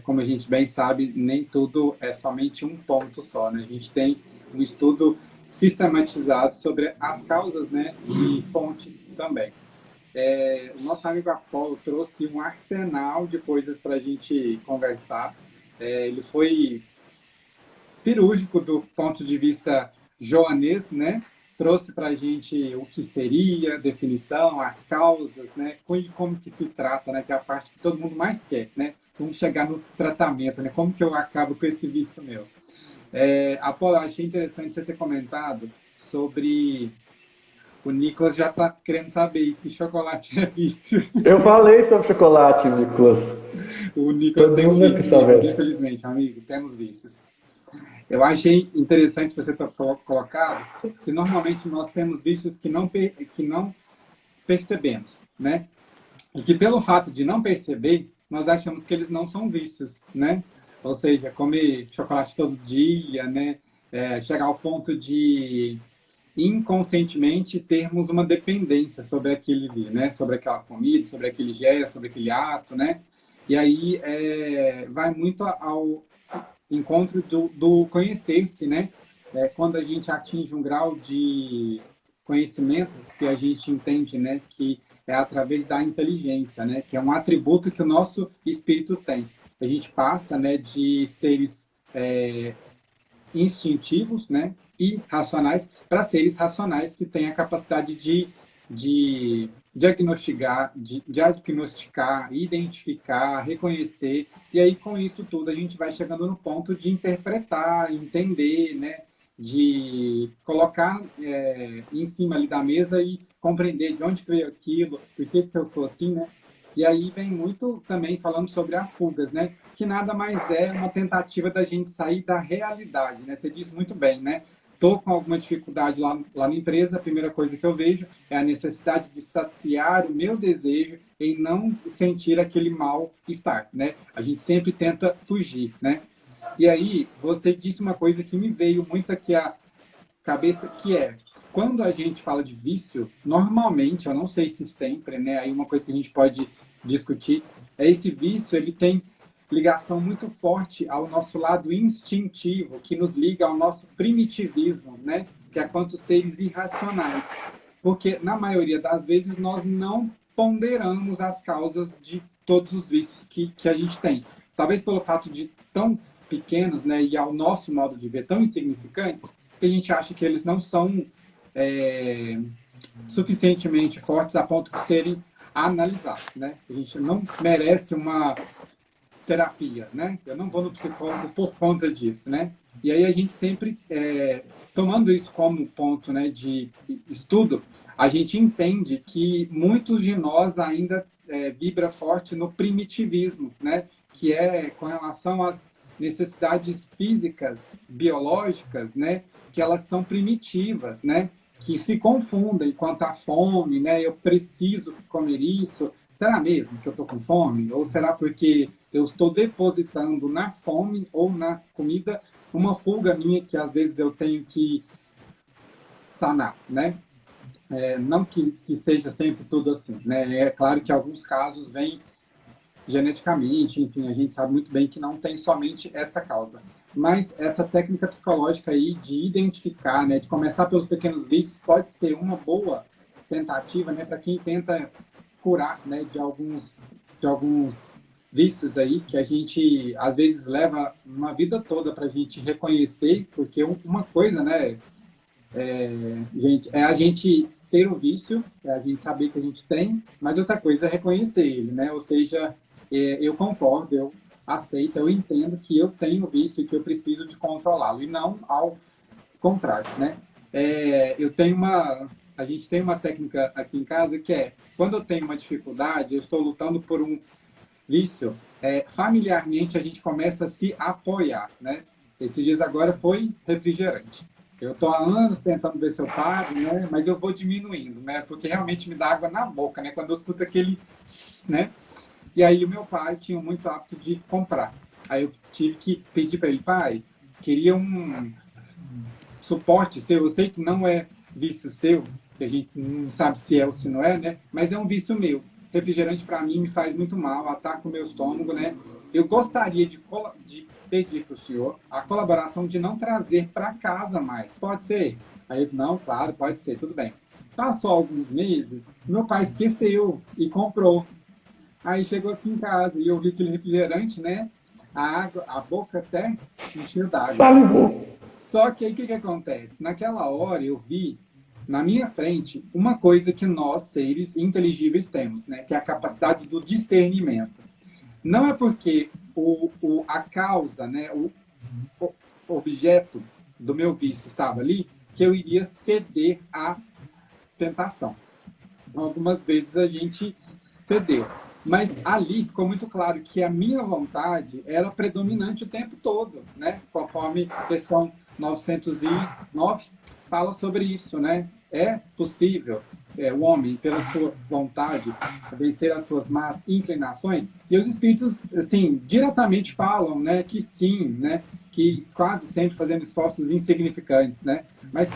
como a gente bem sabe, nem tudo é somente um ponto só, né? A gente tem um estudo sistematizado sobre as causas, né, e fontes também. O nosso amigo Apolo trouxe um arsenal de coisas para a gente conversar. Ele foi cirúrgico do ponto de vista joanês, né? Trouxe para a gente o que seria, definição, as causas, né? Como que se trata, né? Que é a parte que todo mundo mais quer, né? Vamos chegar no tratamento, né? Como que eu acabo com esse vício meu? Apolo, eu achei interessante você ter comentado sobre... O Nicolas já está querendo saber se chocolate é vício. Eu falei sobre chocolate, Nicolas. O Nicolas tem um vício, infelizmente, amigo, temos vícios. Eu achei interessante você ter colocado que normalmente nós temos vícios que não percebemos, né? E que pelo fato de não perceber, nós achamos que eles não são vícios, né? Ou seja, comer chocolate todo dia, né? Chegar ao ponto de inconscientemente termos uma dependência sobre aquele, né? Sobre aquela comida, sobre aquele gesto, sobre aquele ato, né? E aí vai muito ao encontro do conhecer-se, né? Quando a gente atinge um grau de conhecimento que a gente entende, né, que é através da inteligência, né, que é um atributo que o nosso espírito tem. A gente passa, né, de seres instintivos, né, e racionais para seres racionais que têm a capacidade de diagnosticar, identificar, reconhecer, e aí com isso tudo a gente vai chegando no ponto de interpretar, entender, né, de colocar em cima ali da mesa e compreender de onde veio aquilo, por que eu sou assim, né? E aí vem muito também falando sobre as fugas, né? Que nada mais é uma tentativa da gente sair da realidade, né? Você disse muito bem, né? Estou com alguma dificuldade lá na empresa, a primeira coisa que eu vejo é a necessidade de saciar o meu desejo em não sentir aquele mal-estar, né? A gente sempre tenta fugir, né? E aí, você disse uma coisa que me veio muito aqui à cabeça, que é, quando a gente fala de vício, normalmente, eu não sei se sempre, né? Aí uma coisa que a gente pode discutir é esse vício, ele tem ligação muito forte ao nosso lado instintivo, que nos liga ao nosso primitivismo, né? Que é quanto seres irracionais. Porque, na maioria das vezes, nós não ponderamos as causas de todos os vícios que a gente tem. Talvez pelo fato de tão pequenos, né, e ao nosso modo de ver tão insignificantes, que a gente acha que eles não são suficientemente fortes a ponto de serem analisados, né? A gente não merece uma terapia, né? Eu não vou no psicólogo por conta disso, né? E aí a gente sempre, tomando isso como ponto, né, de estudo, a gente entende que muitos de nós ainda vibra forte no primitivismo, né? Que é com relação às necessidades físicas, biológicas, né? Que elas são primitivas, né? Que se confundem quanto à fome, né? Eu preciso comer isso. Será mesmo que eu estou com fome? Ou será porque eu estou depositando na fome ou na comida uma fuga minha que às vezes eu tenho que sanar, né? Não que seja sempre tudo assim, né? É claro que alguns casos vêm geneticamente, enfim, a gente sabe muito bem que não tem somente essa causa. Mas essa técnica psicológica aí de identificar, né, de começar pelos pequenos vícios, pode ser uma boa tentativa, né, para quem tenta curar, né, de alguns vícios aí que a gente às vezes leva uma vida toda para a gente reconhecer, porque uma coisa, né, gente, é a gente ter o vício, é a gente saber que a gente tem, mas outra coisa é reconhecer ele, né? Ou seja, eu concordo, eu aceito, eu entendo que eu tenho vício e que eu preciso de controlá-lo, e não ao contrário, né? A gente tem uma técnica aqui em casa que é, quando eu tenho uma dificuldade, eu estou lutando por um vício, familiarmente a gente começa a se apoiar, né? Esses dias agora foi refrigerante. Eu estou há anos tentando ver se eu paro, né? Mas eu vou diminuindo, né? Porque realmente me dá água na boca, né? Quando eu escuto aquele, né? E aí o meu pai tinha muito hábito de comprar. Aí eu tive que pedir para ele, pai, queria um suporte seu. Eu sei que não é vício seu, que a gente não sabe se é ou se não é, né? Mas é um vício meu. Refrigerante para mim me faz muito mal, ataca o meu estômago, né? Eu gostaria de pedir para o senhor a colaboração de não trazer para casa mais. Pode ser? Aí ele, não, claro, pode ser, tudo bem. Passou alguns meses, meu pai esqueceu e comprou. Aí chegou aqui em casa e eu vi aquele refrigerante, né? A água, a boca até encheu d'água. Salivou. Só que aí o que acontece? Naquela hora eu vi na minha frente uma coisa que nós, seres inteligíveis, temos, né? Que é a capacidade do discernimento. Não é porque a causa, né? O objeto do meu vício estava ali que eu iria ceder à tentação. Algumas vezes a gente cedeu. Mas ali ficou muito claro que a minha vontade era predominante o tempo todo, né? Conforme a questão 909 fala sobre isso, né? É possível o homem, pela sua vontade, vencer as suas más inclinações? E os espíritos, assim, diretamente falam, né, que sim, né? que quase sempre fazemos esforços insignificantes, né? Mas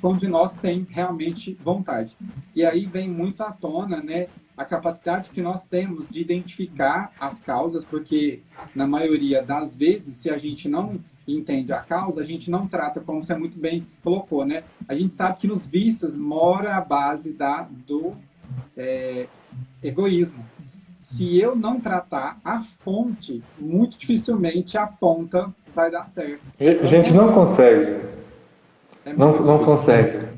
onde nós tem realmente vontade. E aí vem muito à tona, né, a capacidade que nós temos de identificar as causas, porque na maioria das vezes, se a gente não entende a causa, a gente não trata, como você muito bem colocou, né? A gente sabe que nos vícios mora a base do egoísmo. Se eu não tratar a fonte, muito dificilmente a ponta vai dar certo. A gente não consegue. Não consegue.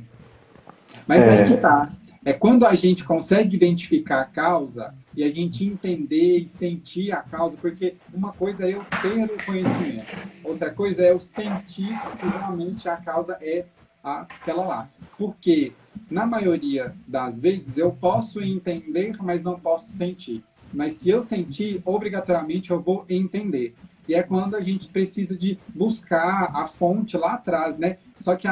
Mas aí que tá. É quando a gente consegue identificar a causa e a gente entender e sentir a causa, porque uma coisa é eu ter o conhecimento, outra coisa é eu sentir que realmente a causa é aquela lá. Porque, na maioria das vezes, eu posso entender, mas não posso sentir. Mas se eu sentir, obrigatoriamente eu vou entender. E é quando a gente precisa de buscar a fonte lá atrás, né? Só que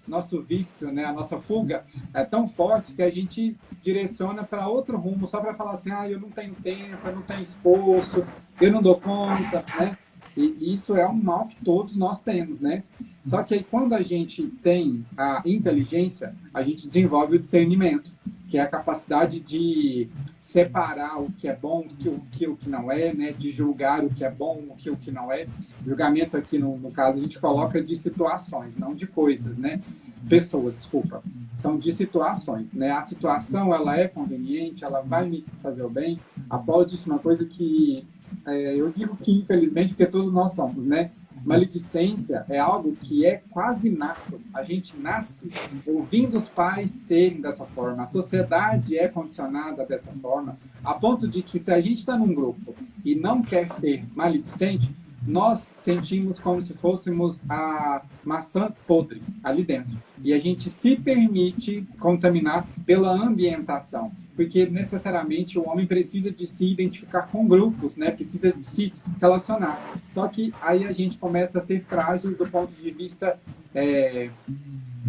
nosso vício, né, a nossa fuga é tão forte que a gente direciona para outro rumo só para falar assim, eu não tenho tempo, eu não tenho esforço, eu não dou conta, né? E isso é um mal que todos nós temos, né? Só que aí, quando a gente tem a inteligência, a gente desenvolve o discernimento, que é a capacidade de separar o que é bom o que não é, né? De julgar o que é bom o que não é. Julgamento aqui, no caso, a gente coloca de situações, não de coisas, né? Pessoas, desculpa. São de situações, né? A situação, ela é conveniente, ela vai me fazer o bem. A Paula disse uma coisa que eu digo que, infelizmente, porque todos nós somos, né? Maledicência é algo que é quase nato. A gente nasce ouvindo os pais serem dessa forma. A sociedade é condicionada dessa forma, a ponto de que, se a gente está num grupo e não quer ser maledicente, nós sentimos como se fôssemos a maçã podre ali dentro. E a gente se permite contaminar pela ambientação, porque necessariamente o homem precisa de se identificar com grupos, né? Precisa de se relacionar. Só que aí a gente começa a ser frágil do ponto de vista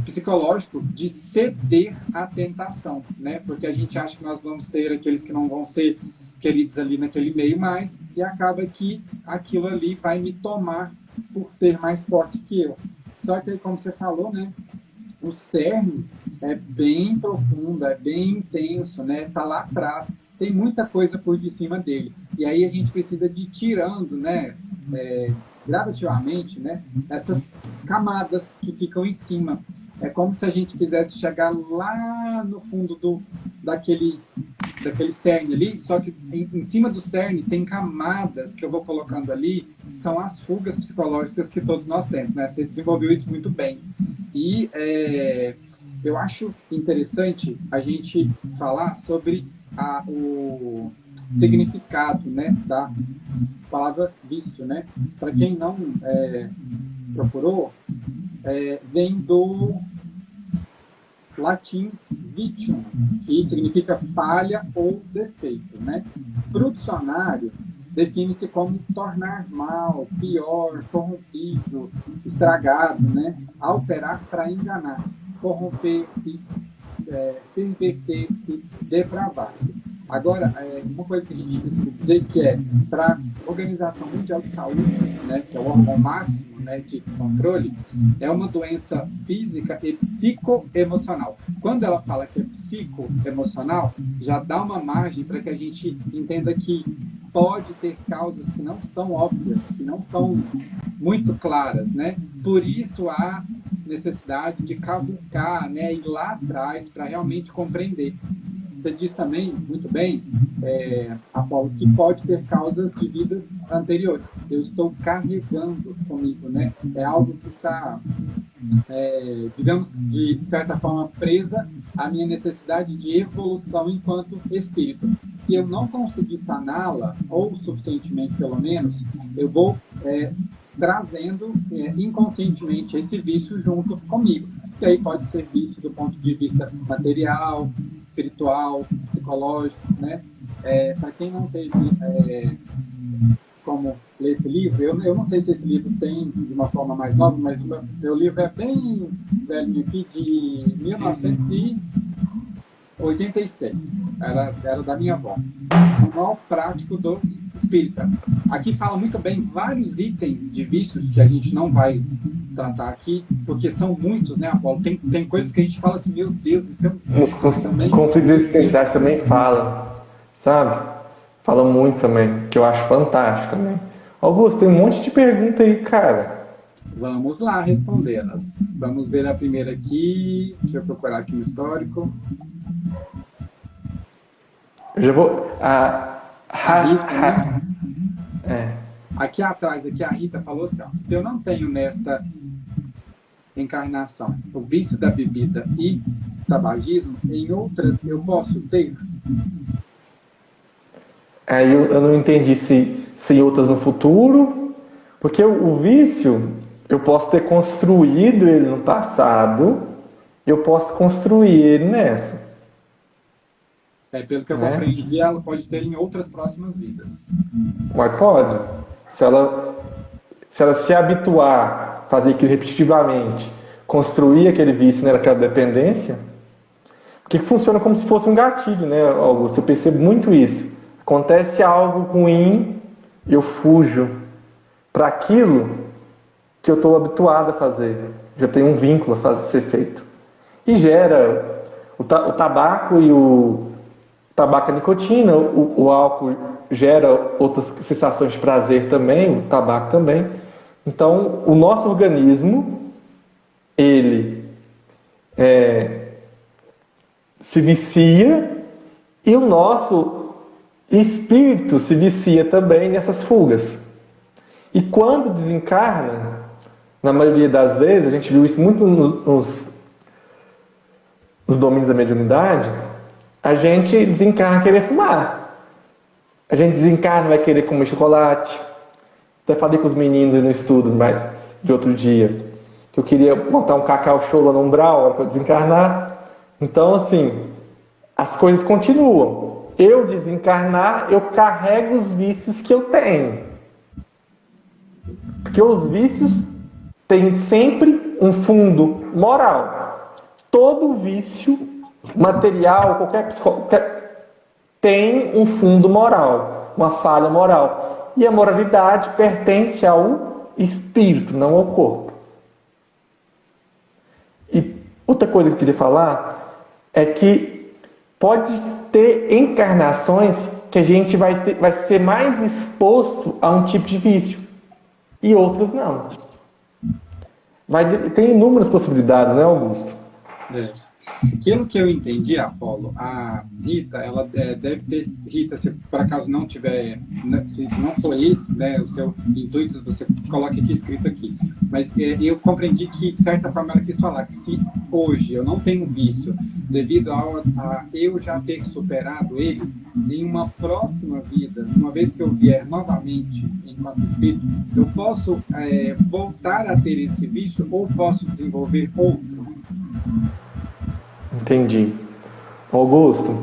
psicológico, de ceder à tentação, né? Porque a gente acha que nós vamos ser aqueles que não vão ser queridos ali naquele meio mais, e acaba que aquilo ali vai me tomar por ser mais forte que eu. Só que aí, como você falou, né? O cerne é bem profundo, é bem intenso, né? Tá lá atrás, tem muita coisa por de cima dele. E aí a gente precisa de ir tirando, né? Gradativamente, né? Essas camadas que ficam em cima. É como se a gente quisesse chegar lá no fundo daquele cerne ali, só que em cima do cerne tem camadas que eu vou colocando ali, que são as fugas psicológicas que todos nós temos, né? Você desenvolveu isso muito bem. E eu acho interessante a gente falar sobre o significado, né, da palavra vício, né? Para quem não procurou, vem do latim vitium, que significa falha ou defeito, né? Para o dicionário, define-se como tornar mal, pior, corrompido, estragado, né? Alterar para enganar, corromper-se, perverter-se, depravar-se. Agora, uma coisa que a gente precisa dizer que para a Organização Mundial de Saúde, né, que é o órgão máximo, né, de controle, é uma doença física e psicoemocional. Quando ela fala que é psicoemocional, já dá uma margem para que a gente entenda que pode ter causas que não são óbvias, que não são muito claras, né? Por isso há necessidade de cavucar, né, ir lá atrás para realmente compreender. Você diz também, muito bem, Apolo, que pode ter causas de vidas anteriores. Eu estou carregando comigo, né? É algo que está, digamos, de certa forma, presa à minha necessidade de evolução enquanto espírito. Se eu não conseguir saná-la, ou suficientemente pelo menos, eu vou trazendo inconscientemente esse vício junto comigo. Que aí pode ser visto do ponto de vista material, espiritual, psicológico, né? Para quem não teve como ler esse livro, eu não sei se esse livro tem de uma forma mais nova, mas o meu livro é bem velhinho aqui, de 1986. Era da minha avó. Manual prático do espírita. Aqui fala muito bem vários itens de vícios que a gente não vai tratar aqui, porque são muitos, né, Apolo? Tem coisas que a gente fala assim, meu Deus, isso é um vício também. Os conflitos existenciais também falam, sabe? Falam muito também, que eu acho fantástico também. Augusto, tem um monte de pergunta aí, cara. Vamos lá respondê-las. Vamos ver a primeira aqui. Deixa eu procurar aqui no histórico. Eu já vou... A Rita, né? Aqui atrás, aqui a Rita falou assim, ó, se eu não tenho nesta encarnação o vício da bebida e tabagismo, em outras eu posso ter? Aí eu não entendi se em outras no futuro, porque o vício, eu posso ter construído ele no passado, eu posso construir ele nessa. Pelo que eu compreendi, ela pode ter em outras próximas vidas. Mas pode. Se ela se habituar a fazer aquilo repetitivamente, construir aquele vício, né, aquela dependência, porque funciona como se fosse um gatilho, né, Augusto? Eu percebo muito isso. Acontece algo ruim, eu fujo para aquilo que eu estou habituado a fazer. Já tem um vínculo a ser feito. E gera o tabaco e o tabaco é nicotina, o álcool gera outras sensações de prazer também, o tabaco também. Então, o nosso organismo, ele se vicia e o nosso espírito se vicia também nessas fugas. E quando desencarna, na maioria das vezes, a gente viu isso muito nos domínios da mediunidade, a gente desencarna querer fumar. A gente desencarna vai querer comer chocolate. Até falei com os meninos no estudo de outro dia, que eu queria botar um cacau show lá no umbral para desencarnar. Então, assim, as coisas continuam. Eu desencarnar, eu carrego os vícios que eu tenho. Porque os vícios têm sempre um fundo moral. Todo vício material, qualquer tem um fundo moral, uma falha moral. E a moralidade pertence ao espírito, não ao corpo. E outra coisa que eu queria falar é que pode ter encarnações que a gente vai ser mais exposto a um tipo de vício e outras não. Tem inúmeras possibilidades, né, Augusto? Pelo que eu entendi, Apolo, a Rita, ela deve ter... Rita, se por acaso não tiver... Se não for esse, né, o seu intuito, você coloca aqui escrito aqui. Mas eu compreendi que, de certa forma, ela quis falar que se hoje eu não tenho vício, devido a eu já ter superado ele, em uma próxima vida, uma vez que eu vier novamente enquanto espírito, eu posso voltar a ter esse vício ou posso desenvolver outro? Entendi. Augusto,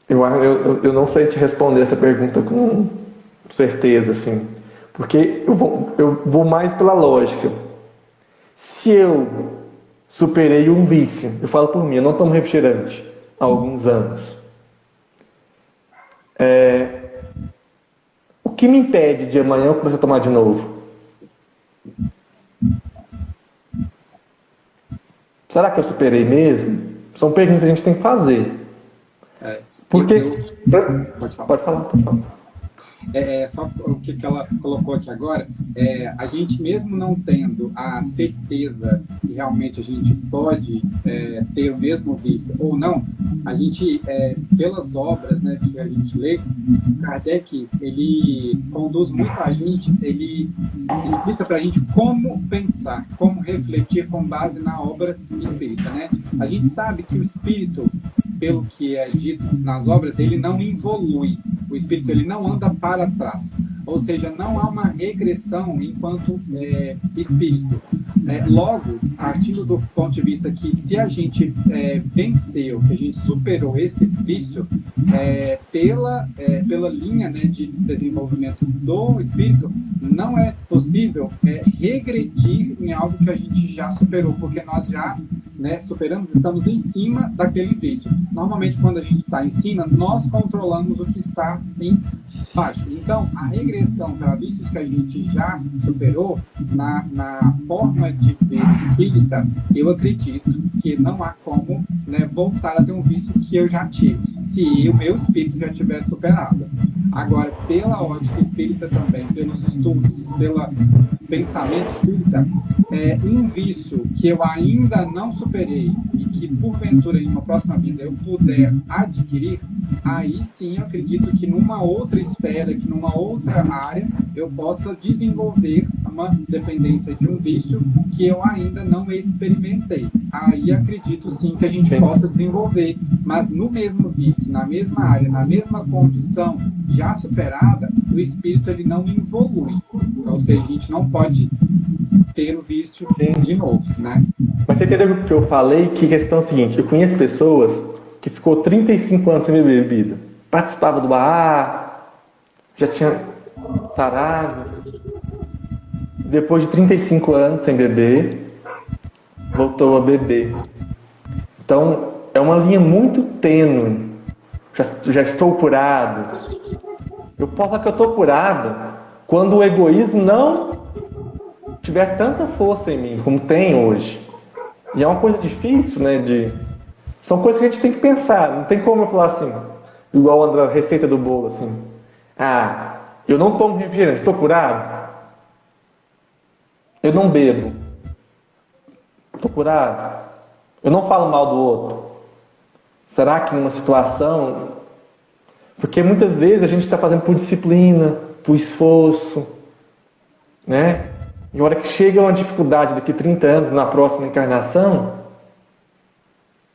eu não sei te responder essa pergunta com certeza, assim, porque eu vou mais pela lógica. Se eu superei um vício, eu falo por mim, eu não tomo refrigerante há alguns anos. O que me impede de amanhã eu começar a tomar de novo? Será que eu superei mesmo? São perguntas que a gente tem que fazer. Porque... Pode falar. Só o que ela colocou aqui agora, a gente mesmo não tendo a certeza que realmente a gente pode ter o mesmo vício ou não, a gente, pelas obras, né, que a gente lê, Kardec, ele conduz muito a gente, ele explica para a gente como pensar, como refletir com base na obra espírita, né? A gente sabe que o espírito, pelo que é dito nas obras, ele não evolui. O espírito ele não anda para trás. Ou seja, não há uma regressão enquanto espírito. Logo, partindo do ponto de vista que se a gente venceu, que a gente superou esse vício, pela linha, né, de desenvolvimento do espírito, não é possível regredir em algo que a gente já superou, porque nós já né, superamos, estamos em cima daquele vício. Normalmente, quando a gente está em cima, nós controlamos o que está embaixo. Então, a regressão para vícios que a gente já superou, na forma de ver espírita, eu acredito que não há como, né, voltar a ter um vício que eu já tive, se o meu espírito já tiver superado. Agora, pela ótica espírita também, pelos estudos, pelo pensamento espírita, um vício que eu ainda não superei e que, porventura, em uma próxima vida eu puder adquirir, aí sim eu acredito que numa outra esfera, que numa outra área, eu possa desenvolver uma dependência de um vício que eu ainda não experimentei. Aí acredito sim que a gente possa desenvolver, mas no mesmo vício, na mesma área, na mesma condição já superada, o espírito ele não evolui. Ou seja, a gente não pode ter o vício de novo, né? Mas você entendeu o que eu falei? Que a questão é a seguinte, eu conheço pessoas que ficou 35 anos sem beber bebida. Participava do AA, já tinha sarado. Depois de 35 anos sem beber, voltou a beber. Então, é uma linha muito tênue. Já estou curado. Eu posso falar que eu estou curado quando o egoísmo não tiver tanta força em mim como tem hoje. E é uma coisa difícil, né? São coisas que a gente tem que pensar. Não tem como eu falar assim, igual a receita do bolo, assim. Eu não tomo refrigerante, estou curado? Eu não bebo, estou curado? Eu não falo mal do outro? Será que numa situação... Porque muitas vezes a gente está fazendo por disciplina, por esforço, né? E a hora que chega uma dificuldade daqui a 30 anos, na próxima encarnação,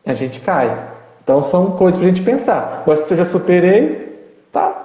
a gente cai. Então são coisas para a gente pensar. Agora, se eu já superei, tá.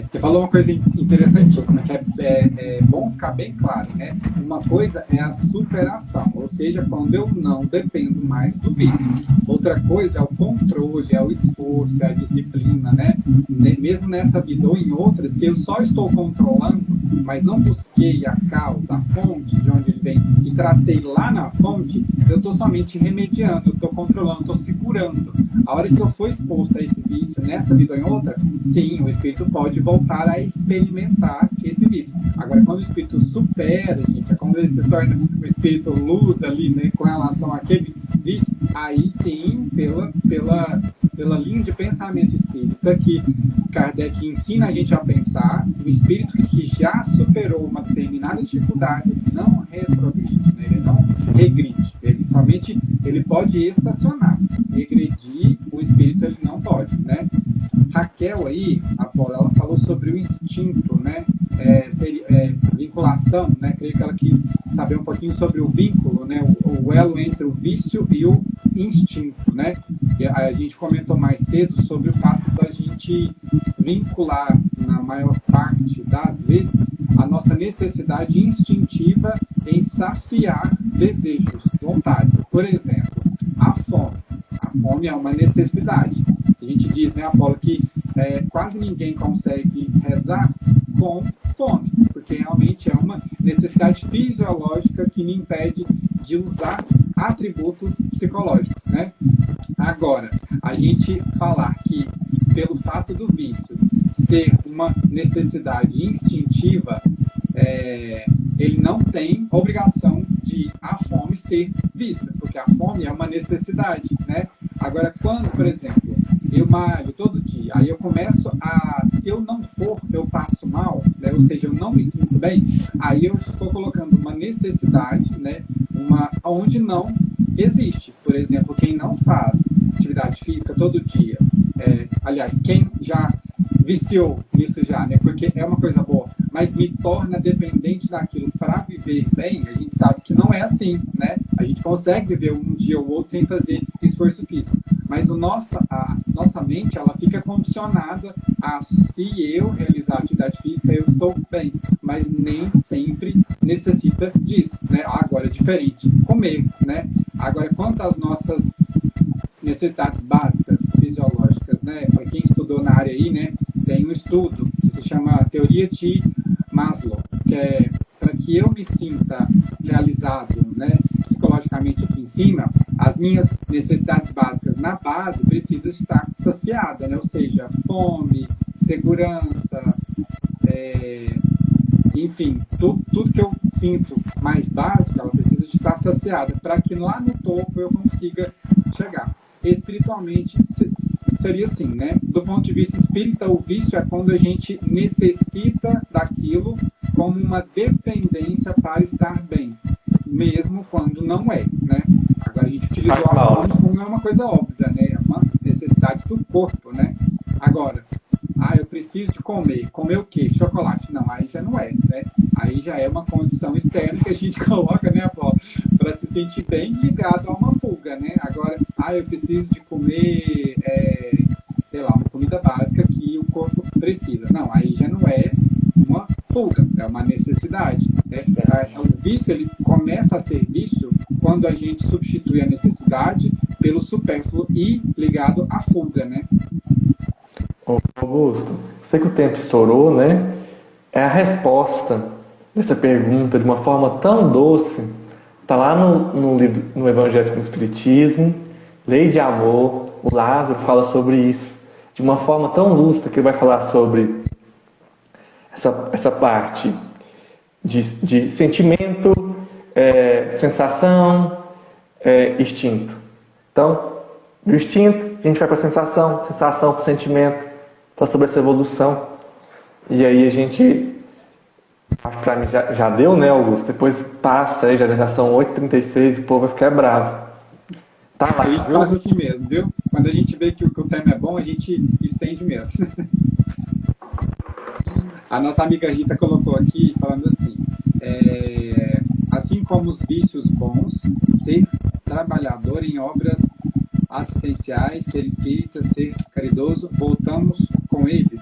Você falou uma coisa interessante, que é bom ficar bem claro, né? Uma coisa é a superação, ou seja, quando eu não dependo mais do vício. Outra coisa é o controle, é o esforço, é a disciplina, né? Mesmo nessa vida ou em outra, se eu só estou controlando, mas não busquei a causa, a fonte de onde ele vem, e tratei lá na fonte, eu estou somente remediando, eu estou controlando, estou segurando. A hora que eu for exposto a esse vício, nessa vida ou em outra, sim, o espírito pode voltar a experimentar esse vício. Agora, quando o espírito supera, gente, é como ele se torna o espírito luz ali, né, com relação àquele vício, aí sim, pela linha de pensamento espírita, que Kardec ensina a gente a pensar, o espírito que já superou uma determinada dificuldade, ele não retrogride, né, ele não regride, ele pode estacionar. Regredir, o espírito ele não pode, né? Raquel aí, ela falou sobre o instinto, né? Vinculação, né? Creio que ela quis saber um pouquinho sobre o vínculo, né? O elo entre o vício e o instinto, né? E a gente comentou mais cedo sobre o fato da gente vincular, na maior parte das vezes, a nossa necessidade instintiva em saciar desejos, vontades. Por exemplo, a fome. A fome é uma necessidade. A gente diz, né, Apolo, que quase ninguém consegue rezar com fome, porque realmente é uma necessidade fisiológica que me impede de usar atributos psicológicos, né? Agora, a gente falar que pelo fato do vício ser uma necessidade instintiva, ele não tem obrigação de a fome ser vício, porque a fome é uma necessidade, né? Agora, quando, por exemplo, eu malho todo dia, aí eu começo se eu não for, eu passo mal, né? Ou seja, eu não me sinto bem, aí eu estou colocando uma necessidade, né? Onde não existe. Por exemplo, quem não faz atividade física todo dia, aliás, quem já viciou nisso já, né? Porque é uma coisa boa, mas me torna dependente daquilo para viver bem, a gente sabe que não é assim, né? A gente consegue viver um dia ou outro sem fazer esforço físico, mas a nossa mente, ela fica condicionada a, se eu realizar atividade física, eu estou bem, mas nem sempre necessita disso, né? Agora é diferente, comer, né? Agora, quanto às nossas necessidades básicas, fisiológicas, né? Para quem estudou na área aí, né? Tem um estudo que se chama Teoria de Maslow, que é para que eu me sinta realizado, né, psicologicamente aqui em cima, as minhas necessidades básicas na base precisam estar saciadas, né? Ou seja, fome, segurança, enfim, tudo que eu sinto mais básico, ela precisa de estar saciada para que lá no topo eu consiga chegar. Espiritualmente seria assim, né? Do ponto de vista espírita, o vício é quando a gente necessita daquilo como uma dependência para estar bem, mesmo quando não é, né? Agora a gente utilizou a fome como é uma coisa óbvia, né? É uma necessidade do corpo, né? Agora, eu preciso de comer. Comer o quê? Chocolate. Não, aí já não é, né? Aí já é uma condição externa que a gente coloca, né, para se sentir bem ligado a uma fuga, né? Agora, eu preciso de comer, sei lá, uma comida básica que o corpo precisa. Não, aí já não é uma fuga, é uma necessidade. Né? O vício, ele começa a ser vício quando a gente substitui a necessidade pelo supérfluo e ligado à fuga, né? Augusto, sei que o tempo estourou, né? É a resposta dessa pergunta de uma forma tão doce. Está lá no livro, no Evangelho com o Espiritismo, Lei de Amor, o Lázaro fala sobre isso, de uma forma tão lúcida que ele vai falar sobre essa parte de sentimento, sensação, instinto. Então, do instinto, a gente vai para a sensação para o sentimento, para sobre essa evolução. E aí a gente, acho que para mim já deu, né, Augusto? Depois passa aí, já são 8h36 e o povo vai ficar bravo. Tá lá, isso faz assim mesmo, viu? Quando a gente vê que o tema é bom, a gente estende mesmo. A nossa amiga Rita colocou aqui, falando assim, assim como os vícios bons, ser trabalhador em obras assistenciais, ser espírita, ser caridoso, voltamos com eles.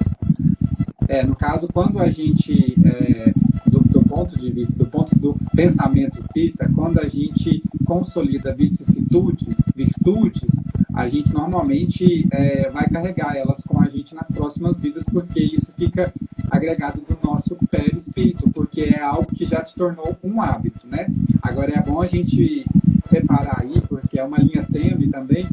No caso, quando a gente, do ponto de vista, do ponto do pensamento espírita, quando a gente consolida vicissitudes, virtudes, a gente normalmente vai carregar elas com a gente nas próximas vidas, porque isso fica agregado do nosso perispírito, porque é algo que já se tornou um hábito, né? Agora é bom a gente separar aí, porque é uma linha tênue também,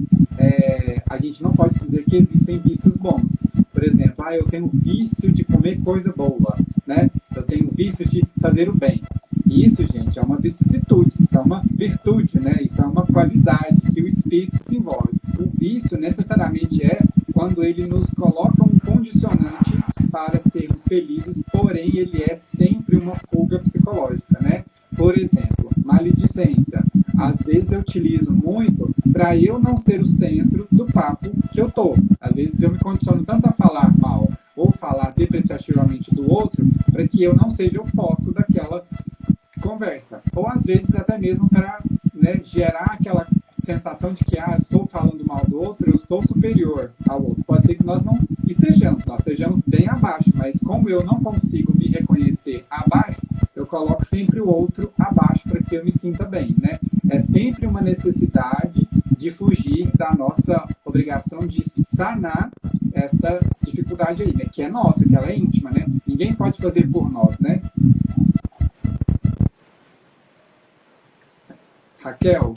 a gente não pode dizer que existem vícios bons. Por exemplo, eu tenho vício de comer coisa boa, né? Eu tenho vício de fazer o bem. E isso, gente, é uma vicissitude, isso é uma virtude, né? Isso é uma qualidade que o espírito desenvolve. O vício necessariamente é quando ele nos coloca um condicionante para sermos felizes, porém ele é sempre uma fuga psicológica, né? Por exemplo, maledicência. Às vezes eu utilizo muito para eu não ser o centro do papo que eu tô. Às vezes eu me condiciono tanto a falar mal ou falar depreciativamente do outro para que eu não seja o foco daquela conversa. Ou às vezes até mesmo para, né, gerar aquela sensação de que estou falando mal do outro, eu estou superior ao outro. Pode ser que nós não estejamos, nós estejamos bem abaixo, mas como eu não consigo me reconhecer abaixo, eu coloco sempre o outro abaixo para que eu me sinta bem, né? É sempre uma necessidade de fugir da nossa obrigação de sanar essa dificuldade aí, né? Que é nossa, que ela é íntima, né? Ninguém pode fazer por nós, né? Raquel,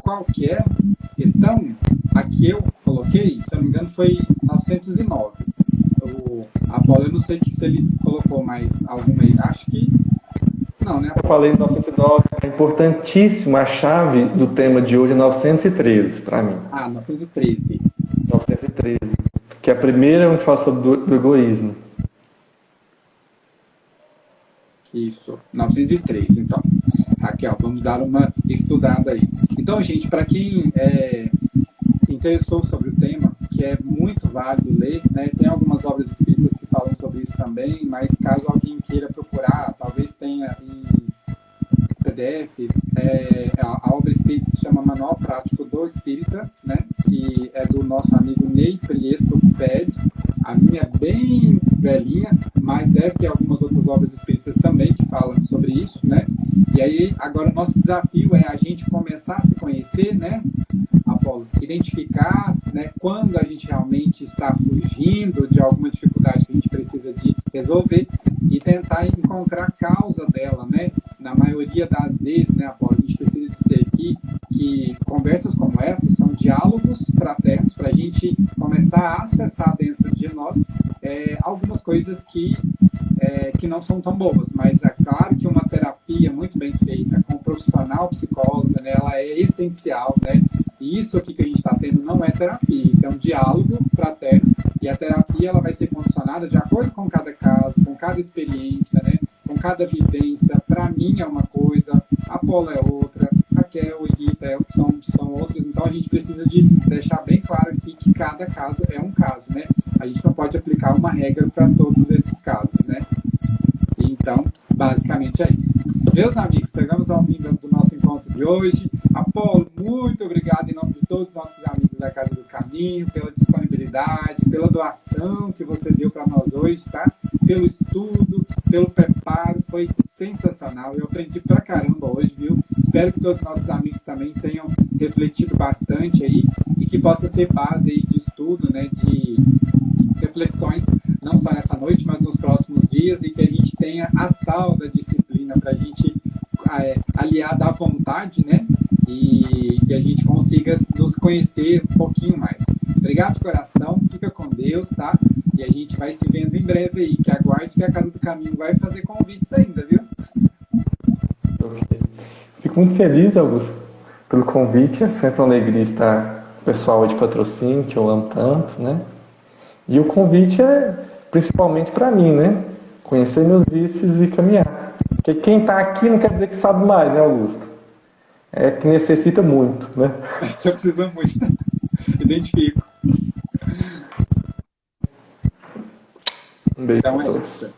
qual que é a questão? Aqui eu coloquei, se eu não me engano, foi 909. A Paula, eu não sei se ele colocou mais alguma aí. Acho que não, né? Eu falei 909, é importantíssimo. A chave do tema de hoje é 913 para mim. 913. 913. Que é a primeira onde fala sobre do egoísmo. Isso, 913, então. Raquel, vamos dar uma estudada aí. Então, gente, para quem interessou sobre o tema, que é muito válido ler, né? Tem algumas obras espíritas que falam sobre isso também, mas caso alguém queira procurar, talvez tenha em PDF, a obra espírita se chama Manual Prático do Espírita, né? Que é do nosso amigo Ney Prieto Pérez. A minha é bem velhinha, mas deve ter algumas outras obras espíritas também que falam sobre isso, né? E aí, agora o nosso desafio é a gente começar a se conhecer, né, Apolo? Identificar, né, quando a gente realmente está fugindo de alguma dificuldade que a gente precisa de resolver e tentar encontrar a causa dela, né? Na maioria das vezes, né, Apolo, a gente precisa dizer aqui que conversas como essa são diálogos fraternos para a gente começar a acessar dentro de nós algumas coisas que não são tão boas, mas é claro que uma terapia muito bem feita com um profissional psicólogo, né, ela é essencial, né? E isso aqui que a gente está tendo não é terapia, isso é um diálogo fraterno, e a terapia ela vai ser condicionada de acordo com cada caso, com cada experiência, né? Com cada vivência. Para mim é uma coisa, a Paula é outra, a Kel e Rita são outras, então a gente precisa de deixar bem claro aqui que cada caso é um caso, né? A gente não pode aplicar uma regra para todos esses casos, né? Então, basicamente é isso. Meus amigos, chegamos ao fim do nosso encontro de hoje. Apolo, muito obrigado em nome de todos os nossos amigos da Casa do Caminho, pela disponibilidade, pela doação que você deu para nós hoje, tá? Pelo estudo, pelo preparo, foi sensacional. Eu aprendi pra caramba hoje, viu? Espero que todos os nossos amigos também tenham refletido bastante aí e que possa ser base aí de estudo, né? De reflexões, não só nessa noite, mas nos próximos dias, e que a gente tenha a tal da disciplina para a gente aliar da vontade, né? E que a gente consiga nos conhecer um pouquinho mais. Obrigado de coração, fica com Deus, tá? E a gente vai se vendo em breve aí, que aguarde que a Casa do Caminho vai fazer convites ainda, viu? Okay. Fico muito feliz, Augusto, pelo convite. É sempre uma alegria estar com o pessoal de patrocínio, que eu amo tanto, né? E o convite é principalmente para mim, né? Conhecer meus vícios e caminhar. Porque quem está aqui não quer dizer que sabe mais, né, Augusto? É que necessita muito, né? Estou precisando muito. Identifico. Um beijo. Então é isso.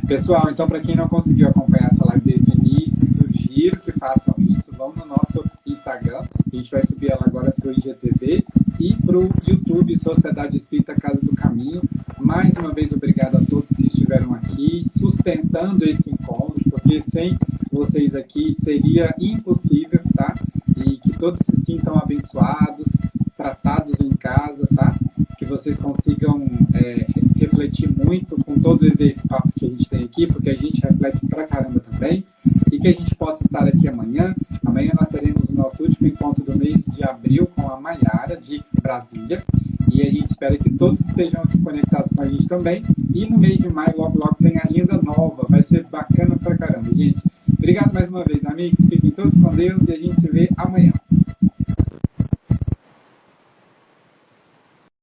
Pessoal, então para quem não conseguiu acompanhar essa live desde o início, sugiro que façam isso. Vão no nosso Instagram. A gente vai subir ela agora para o IGTV e para o YouTube Sociedade Espírita Casa do Caminho. Mais uma vez, obrigado a todos que estiveram aqui, sustentando esse encontro, porque sem vocês aqui seria impossível, tá? E que todos se sintam abençoados, tratados em casa, tá? Que vocês consigam refletir muito com todo esse papo que a gente tem aqui, porque a gente reflete pra caramba também, e que a gente possa estar aqui amanhã. Amanhã nós teremos o nosso último encontro do mês de abril com a Maiara, de Brasília, e a gente espera que todos estejam aqui conectados com a gente também, e no mês de maio, logo, logo, tem agenda nova, vai ser bacana pra caramba, gente. Obrigado mais uma vez, amigos, fiquem todos com Deus, e a gente se vê amanhã.